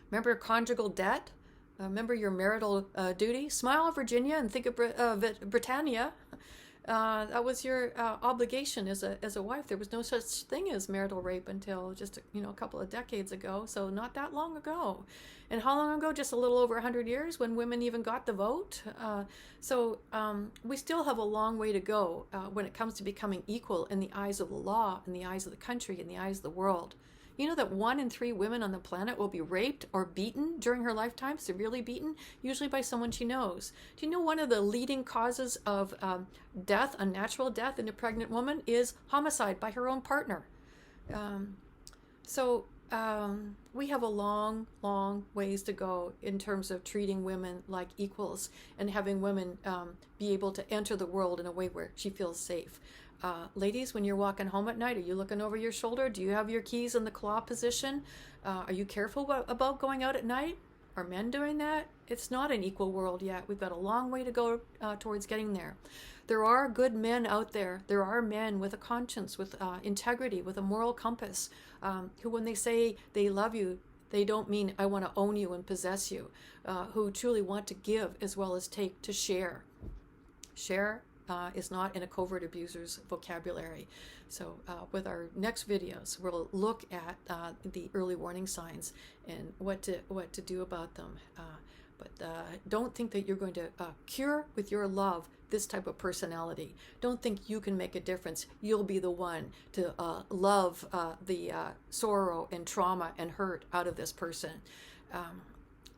Remember conjugal debt? Remember your marital duty? Smile, Virginia, and think of Britannia. That was your obligation as a wife. There was no such thing as marital rape until just a couple of decades ago, so not that long ago. And how long ago? Just a little over 100 years, when women even got the vote. So we still have a long way to go when it comes to becoming equal in the eyes of the law, in the eyes of the country, in the eyes of the world. You know that 1 in 3 women on the planet will be raped or beaten during her lifetime, severely beaten, usually by someone she knows. Do you know one of the leading causes of death, unnatural death in a pregnant woman, is homicide by her own partner? We have a long, long ways to go in terms of treating women like equals and having women be able to enter the world in a way where she feels safe. Ladies, when you're walking home at night, are you looking over your shoulder? Do you have your keys in the claw position? Are you careful about going out at night? Are men doing that? It's not an equal world yet. We've got a long way to go towards getting there. There are good men out there. There are men with a conscience, with integrity, with a moral compass, who when they say they love you, they don't mean I want to own you and possess you, who truly want to give as well as take, to share. Share is not in a covert abuser's vocabulary. So with our next videos, we'll look at the early warning signs and what to do about them. But don't think that you're going to cure with your love this type of personality. Don't think you can make a difference. You'll be the one to love the sorrow and trauma and hurt out of this person.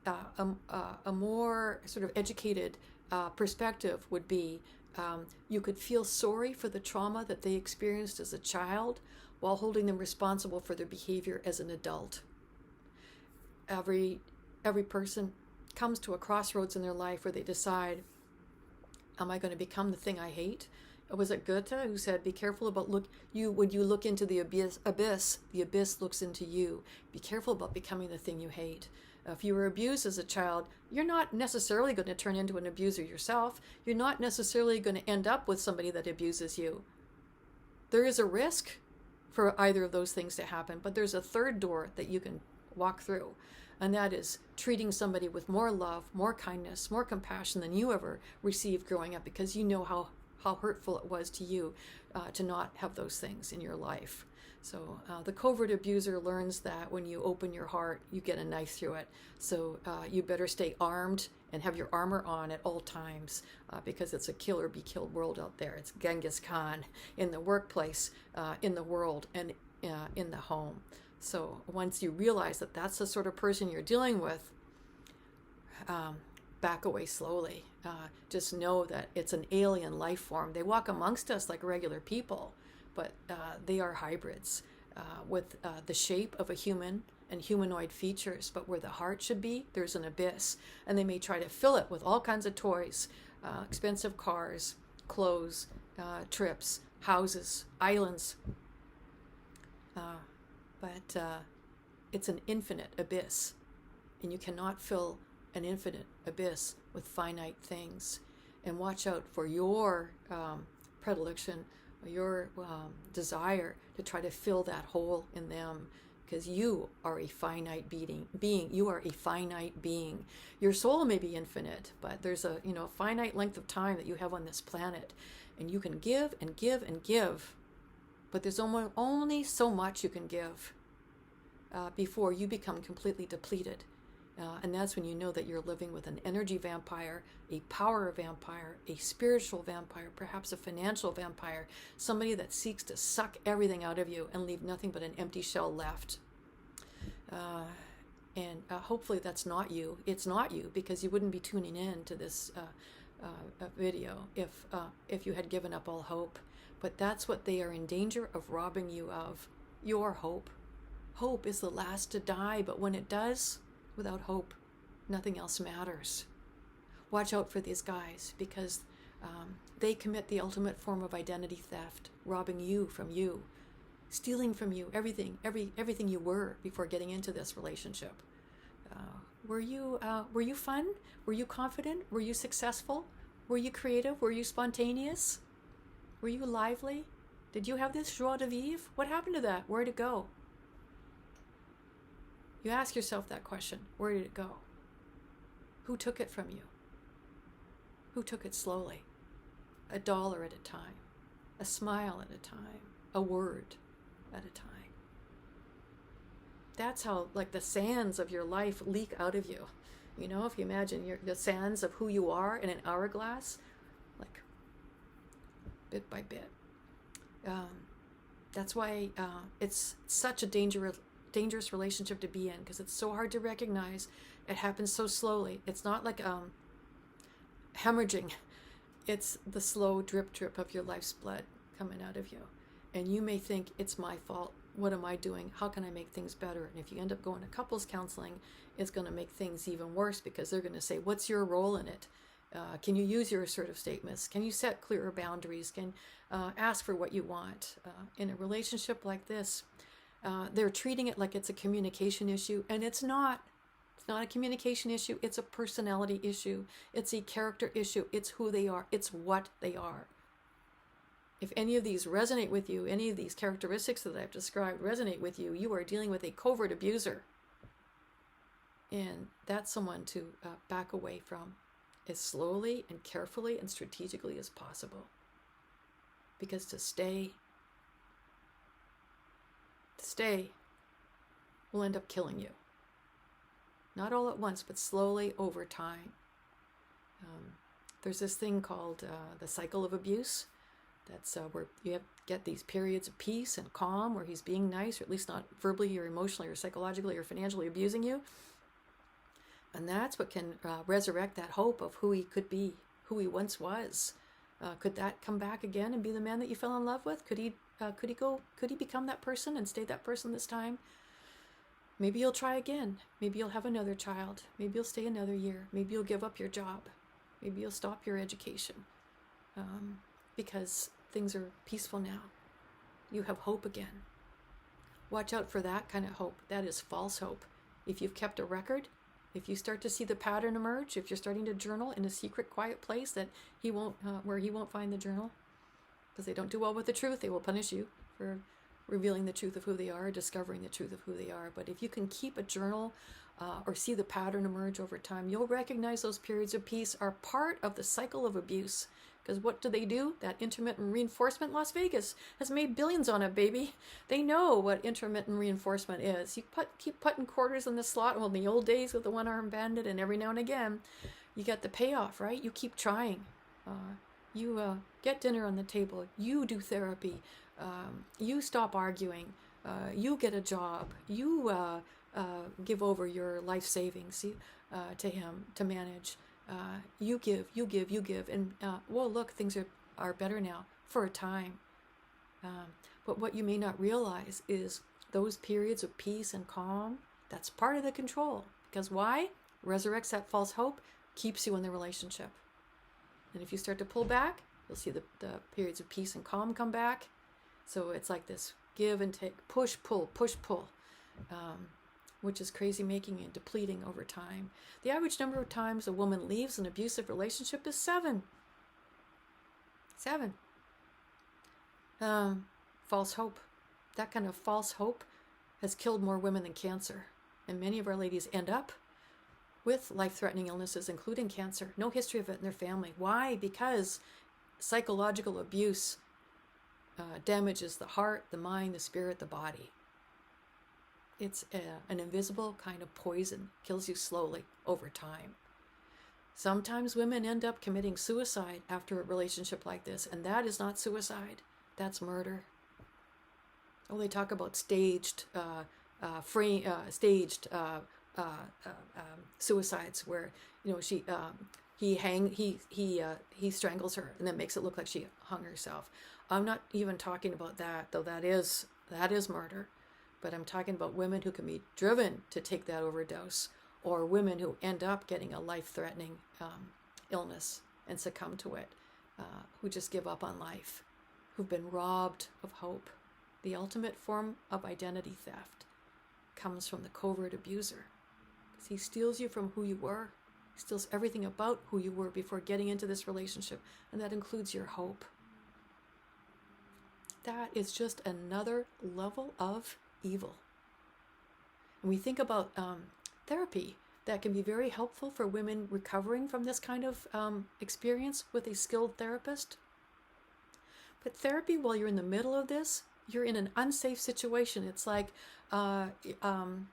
A more sort of educated perspective would be you could feel sorry for the trauma that they experienced as a child while holding them responsible for their behavior as an adult. Every person comes to a crossroads in their life where they decide, am I going to become the thing I hate? Was it Goethe who said, be careful about when you look into the abyss looks into you. Be careful about becoming the thing you hate. If you were abused as a child, you're not necessarily going to turn into an abuser yourself. You're not necessarily going to end up with somebody that abuses you. There is a risk for either of those things to happen, but there's a third door that you can walk through, and that is treating somebody with more love, more kindness, more compassion than you ever received growing up, because you know how hurtful it was to you to not have those things in your life. So the covert abuser learns that when you open your heart, you get a knife through it. So you better stay armed and have your armor on at all times, because it's a kill or be killed world out there. It's Genghis Khan in the workplace, in the world, and in the home. So once you realize that that's the sort of person you're dealing with, back away slowly. Just know that it's an alien life form. They walk amongst us like regular people, but they are hybrids with the shape of a human and humanoid features, but where the heart should be, there's an abyss. And they may try to fill it with all kinds of toys, expensive cars, clothes, trips, houses, islands. But it's an infinite abyss, and you cannot fill an infinite abyss with finite things. And watch out for your predilection, your desire to try to fill that hole in them, because you are a finite being. You are a finite being. Your soul may be infinite, but there's a finite length of time that you have on this planet, and you can give and give and give, but there's only so much you can give before you become completely depleted. And that's when you know that you're living with an energy vampire, a power vampire, a spiritual vampire, perhaps a financial vampire, somebody that seeks to suck everything out of you and leave nothing but an empty shell left. And hopefully that's not you. It's not you, because you wouldn't be tuning in to this video if you had given up all hope. But that's what they are in danger of robbing you of, your hope. Hope is the last to die, but when it does, without hope, nothing else matters. Watch out for these guys, because they commit the ultimate form of identity theft, robbing you from you, stealing from you everything you were before getting into this relationship. Were you fun? Were you confident? Were you successful? Were you creative? Were you spontaneous? Were you lively? Did you have this joie de vivre? What happened to that? Where'd it go? You ask yourself that question. Where did it go? Who took it from you? Who took it slowly? $1 at a time, a smile at a time, a word at a time. That's how, like, the sands of your life leak out of you. You know, if you imagine the sands of who you are in an hourglass, like, bit by bit. That's why it's such a dangerous relationship to be in, because it's so hard to recognize. It happens so slowly. It's not like hemorrhaging. It's the slow drip of your life's blood coming out of you. And you may think, it's my fault. What am I doing? How can I make things better? And if you end up going to couples counseling, it's going to make things even worse, because they're going to say, what's your role in it? Can you use your assertive statements? Can you set clearer boundaries? Can ask for what you want? In a relationship like this, they're treating it like it's a communication issue, and it's not. It's not a communication issue. It's a personality issue. It's a character issue. It's who they are. It's what they are. If any of these resonate with you, any of these characteristics that I've described resonate with you, you are dealing with a covert abuser. And that's someone to back away from as slowly and carefully and strategically as possible. Because to stay will end up killing you. Not all at once, but slowly over time. There's this thing called the cycle of abuse. That's where you get these periods of peace and calm, where he's being nice, or at least not verbally or emotionally or psychologically or financially abusing you. And that's what can resurrect that hope of who he could be, who he once was. Could that come back again and be the man that you fell in love with? Could he become that person and stay that person this time? Maybe you'll try again. Maybe you'll have another child. Maybe you'll stay another year. Maybe you'll give up your job. Maybe you'll stop your education. Because things are peaceful now. You have hope again. Watch out for that kind of hope. That is false hope. If you've kept a record, if you start to see the pattern emerge, if you're starting to journal in a secret, quiet place that where he won't find the journal, because they don't do well with the truth, they will punish you for revealing the truth of who they are, discovering the truth of who they are. But if you can keep a journal or see the pattern emerge over time, you'll recognize those periods of peace are part of the cycle of abuse. Because what do? That intermittent reinforcement, Las Vegas has made billions on it, baby. They know what intermittent reinforcement is. You keep putting quarters in the slot. Well, in the old days with the one-armed bandit, and every now and again, you get the payoff, right? You keep trying. You get dinner on the table. You do therapy. You stop arguing. You get a job. You give over your life savings to him to manage. You give. And, well, look, things are better now for a time. But what you may not realize is those periods of peace and calm, that's part of the control. Because why? Resurrects that false hope, keeps you in the relationship. And if you start to pull back, you'll see the periods of peace and calm come back. So it's like this give and take, push, pull, which is crazy making and depleting over time. The average number of times a woman leaves an abusive relationship is 7. 7. False hope. That kind of false hope has killed more women than cancer. And many of our ladies end up with life-threatening illnesses, including cancer. No history of it in their family. Why? Because psychological abuse damages the heart, the mind, the spirit, the body. It's an invisible kind of poison, kills you slowly over time. Sometimes women end up committing suicide after a relationship like this, and that is not suicide, that's murder. Oh, they talk about staged suicides, where she He strangles her and then makes it look like she hung herself. I'm not even talking about that, though that is murder. But I'm talking about women who can be driven to take that overdose, or women who end up getting a life-threatening illness and succumb to it, who just give up on life, who've been robbed of hope. The ultimate form of identity theft comes from the covert abuser, because he steals you from who you were. He steals everything about who you were before getting into this relationship, and that includes your hope. That is just another level of evil. And we think about therapy that can be very helpful for women recovering from this kind of experience with a skilled therapist. But therapy, while you're in the middle of this, you're in an unsafe situation. It's like, I don't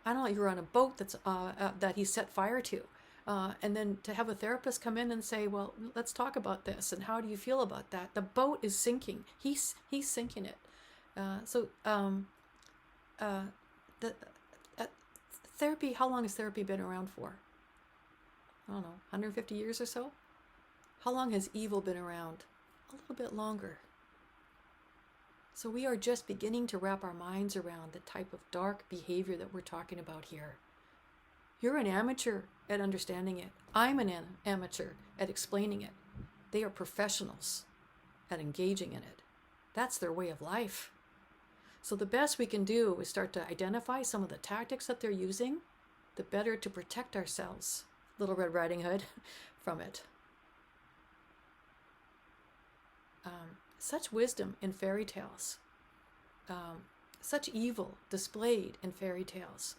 know, you're on a boat that he set fire to. And then to have a therapist come in and say, well, let's talk about this, and how do you feel about that? The boat is sinking. He's sinking it. Therapy, how long has therapy been around for? I don't know, 150 years or so? How long has evil been around? A little bit longer. So we are just beginning to wrap our minds around the type of dark behavior that we're talking about here. You're an amateur at understanding it. I'm an amateur at explaining it. They are professionals at engaging in it. That's their way of life. So the best we can do is start to identify some of the tactics that they're using, the better to protect ourselves, Little Red Riding Hood, from it. Such wisdom in fairy tales, such evil displayed in fairy tales,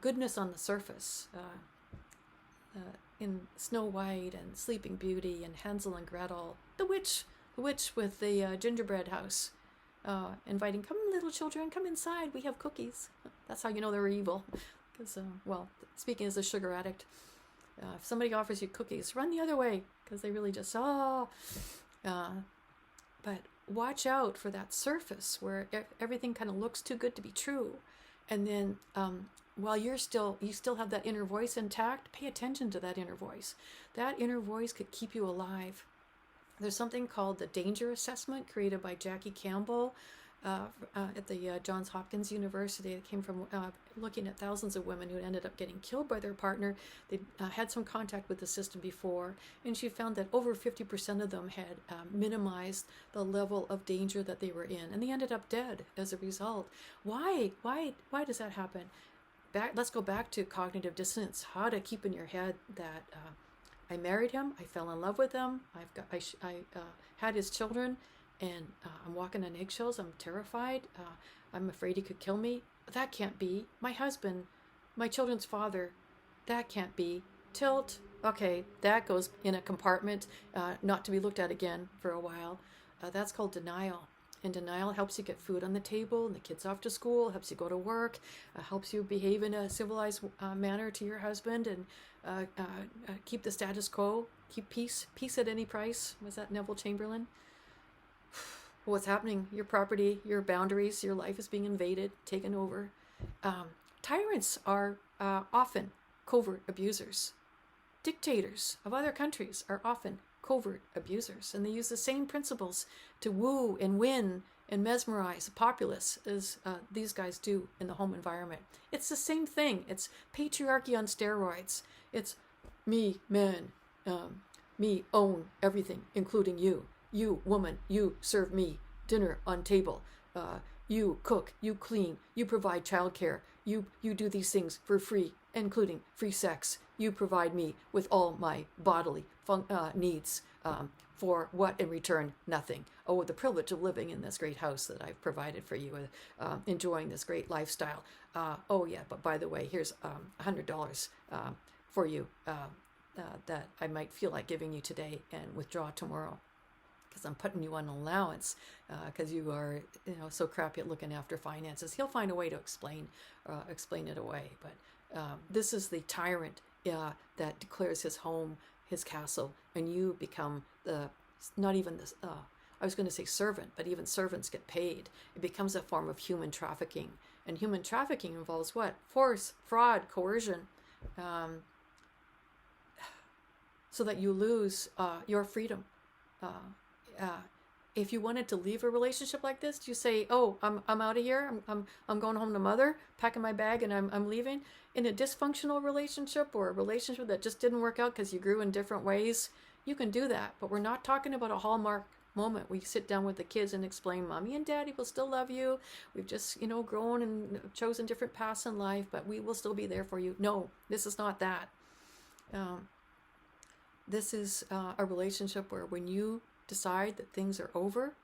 goodness on the surface, in Snow White and Sleeping Beauty and Hansel and Gretel, the witch with the gingerbread house, inviting, come little children, come inside, we have cookies. That's how you know they're evil. Because, well, speaking as a sugar addict, if somebody offers you cookies, run the other way, because they really just, but watch out for that surface where everything kind of looks too good to be true. And then while you still have that inner voice intact, pay attention to that inner voice. That inner voice could keep you alive. There's something called the danger assessment created by Jackie Campbell at the Johns Hopkins University. It came from looking at thousands of women who ended up getting killed by their partner. They had some contact with the system before, and she found that over 50% of them had minimized the level of danger that they were in, and they ended up dead as a result. Why does that happen? Let's go back to cognitive dissonance. How to keep in your head that I married him, I fell in love with him, I had his children, and I'm walking on eggshells, I'm terrified, I'm afraid he could kill me. That can't be. My husband, my children's father, that can't be. Tilt, okay, that goes in a compartment, not to be looked at again for a while. That's called denial. And denial helps you get food on the table, and the kids off to school, helps you go to work, helps you behave in a civilized manner to your husband, and keep the status quo, keep peace at any price. Was that Neville Chamberlain? What's happening? Your property, your boundaries, your life is being invaded, taken over. Tyrants are often covert abusers. Dictators of other countries are often covert abusers, and they use the same principles to woo and win and mesmerize the populace as these guys do in the home environment. It's the same thing. It's patriarchy on steroids. It's me, man, me own everything, including you. You, woman, you serve me dinner on table. You cook, you clean, you provide childcare. You do these things for free, including free sex. You provide me with all my bodily needs. For what in return? Nothing. Oh, the privilege of living in this great house that I've provided for you, enjoying this great lifestyle. Oh yeah, but by the way, here's $100 for you that I might feel like giving you today and withdraw tomorrow, because I'm putting you on allowance because you are, so crappy at looking after finances. He'll find a way to explain it away. But this is the tyrant that declares his home, his castle, and you become not even this, I was going to say servant, but even servants get paid. It becomes a form of human trafficking. And human trafficking involves what? Force, fraud, coercion. so that you lose your freedom. If you wanted to leave a relationship like this, do you say, "Oh, I'm out of here. I'm going home to mother, packing my bag, and I'm leaving"? In a dysfunctional relationship or a relationship that just didn't work out because you grew in different ways, you can do that. But we're not talking about a hallmark moment. We sit down with the kids and explain, "Mommy and Daddy will still love you. We've just, grown and chosen different paths in life, but we will still be there for you." No, this is not that. This is a relationship where when you decide that things are over,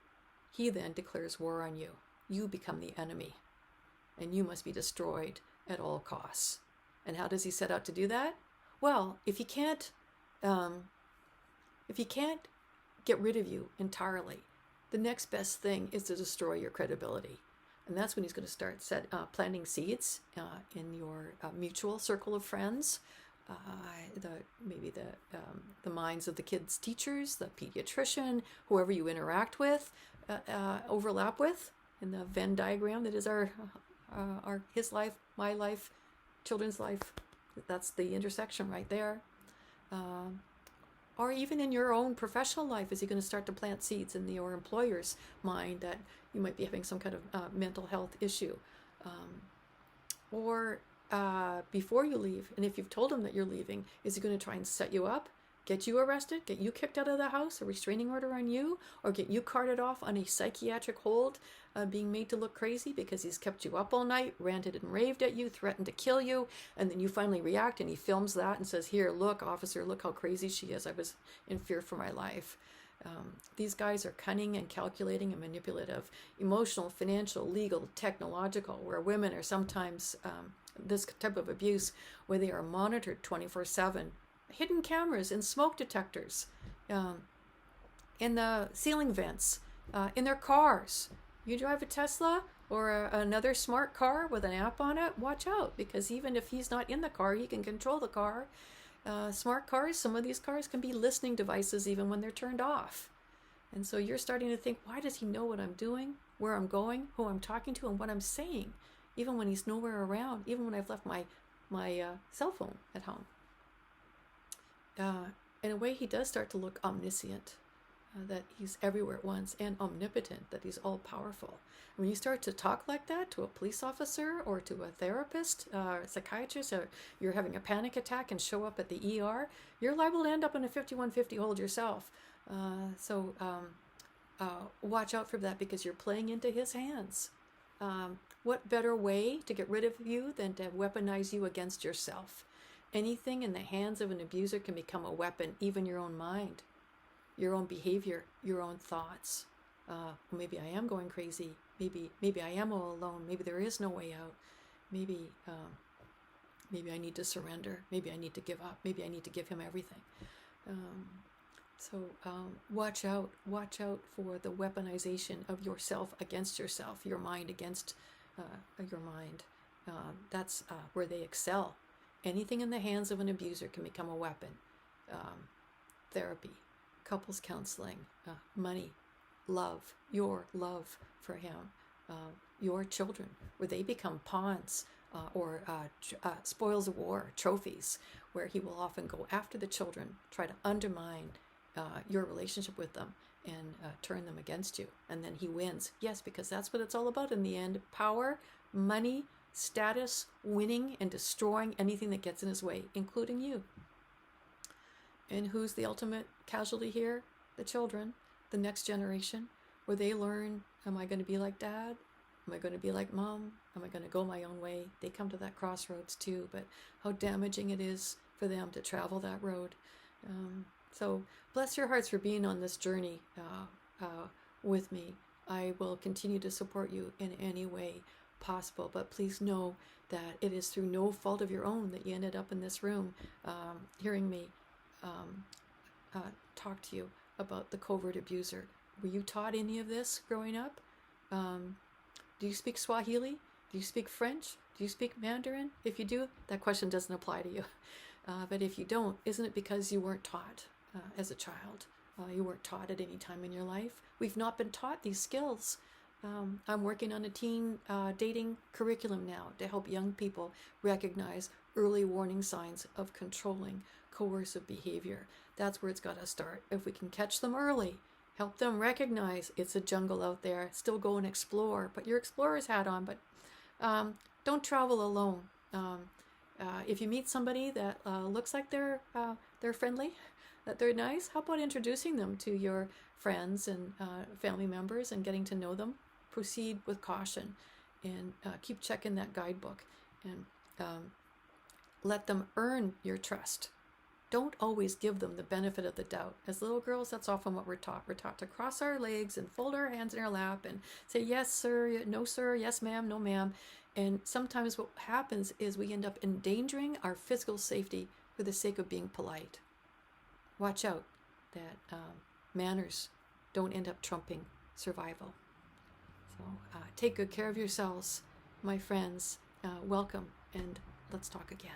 he then declares war on you. You become the enemy, and you must be destroyed at all costs. And how does he set out to do that? Well, if he can't get rid of you entirely, the next best thing is to destroy your credibility. And that's when he's going to start planting seeds in your mutual circle of friends, the minds of the kids' teachers, the pediatrician, whoever you interact with, overlap with in the Venn diagram that is his life, my life, children's life. That's the intersection right there. Or even in your own professional life, is he going to start to plant seeds in your employer's mind that you might be having some kind of mental health issue? Or before you leave, and if you've told him that you're leaving, is he going to try and set you up, get you arrested, get you kicked out of the house, a restraining order on you, or get you carted off on a psychiatric hold, being made to look crazy because he's kept you up all night, ranted and raved at you, threatened to kill you, and then you finally react and he films that and says, "Here, look, officer, look how crazy she is. I was in fear for my life." These guys are cunning and calculating and manipulative, emotional, financial, legal, technological, where women are sometimes this type of abuse where they are monitored 24/7. Hidden cameras and smoke detectors, in the ceiling vents, in their cars. You drive a Tesla or another smart car with an app on it, watch out, because even if he's not in the car, he can control the car. Smart cars, some of these cars can be listening devices even when they're turned off. And so you're starting to think, why does he know what I'm doing, where I'm going, who I'm talking to, and what I'm saying, even when he's nowhere around, even when I've left my cell phone at home? In a way, he does start to look omniscient, that he's everywhere at once, and omnipotent, that he's all-powerful. When you start to talk like that to a police officer or to a therapist, a psychiatrist, or you're having a panic attack and show up at the ER, you're liable to end up in a 5150 hold yourself. So watch out for that, because you're playing into his hands. What better way to get rid of you than to weaponize you against yourself? Anything in the hands of an abuser can become a weapon, even your own mind, your own behavior, your own thoughts. Maybe I am going crazy. Maybe I am all alone. Maybe there is no way out. Maybe I need to surrender. Maybe I need to give up. Maybe I need to give him everything. So watch out for the weaponization of yourself against yourself, your mind against your mind. That's where they excel. Anything in the hands of an abuser can become a weapon. Therapy, couples counseling, money, love, your love for him, your children, where they become pawns or spoils of war, trophies, where he will often go after the children, try to undermine your relationship with them and turn them against you. And then he wins. Yes, because that's what it's all about in the end. Power, money, status, winning, and destroying anything that gets in his way, including you. And who's the ultimate casualty here? The children, the next generation, where they learn, am I going to be like dad? Am I going to be like mom? Am I going to go my own way? They come to that crossroads too, but how damaging it is for them to travel that road. So bless your hearts for being on this journey with me. I will continue to support you in any way possible, but please know that it is through no fault of your own that you ended up in this room hearing me talk to you about the covert abuser. Were you taught any of this growing up? Do you speak Swahili? Do you speak French? Do you speak Mandarin? If you do, that question doesn't apply to you. But if you don't, isn't it because you weren't taught as a child? You weren't taught at any time in your life. We've not been taught these skills. I'm working on a teen dating curriculum now to help young people recognize early warning signs of controlling, coercive behavior. That's where it's got to start. If we can catch them early, help them recognize it's a jungle out there, still go and explore. Put your explorer's hat on, but don't travel alone. If you meet somebody that looks like they're friendly, that they're nice, how about introducing them to your friends and family members and getting to know them? Proceed with caution and keep checking that guidebook and let them earn your trust. Don't always give them the benefit of the doubt. As little girls, that's often what we're taught. We're taught to cross our legs and fold our hands in our lap and say, yes, sir, no, sir, yes, ma'am, no, ma'am. And sometimes what happens is we end up endangering our physical safety for the sake of being polite. Watch out that manners don't end up trumping survival. So take good care of yourselves, my friends. Welcome, and let's talk again.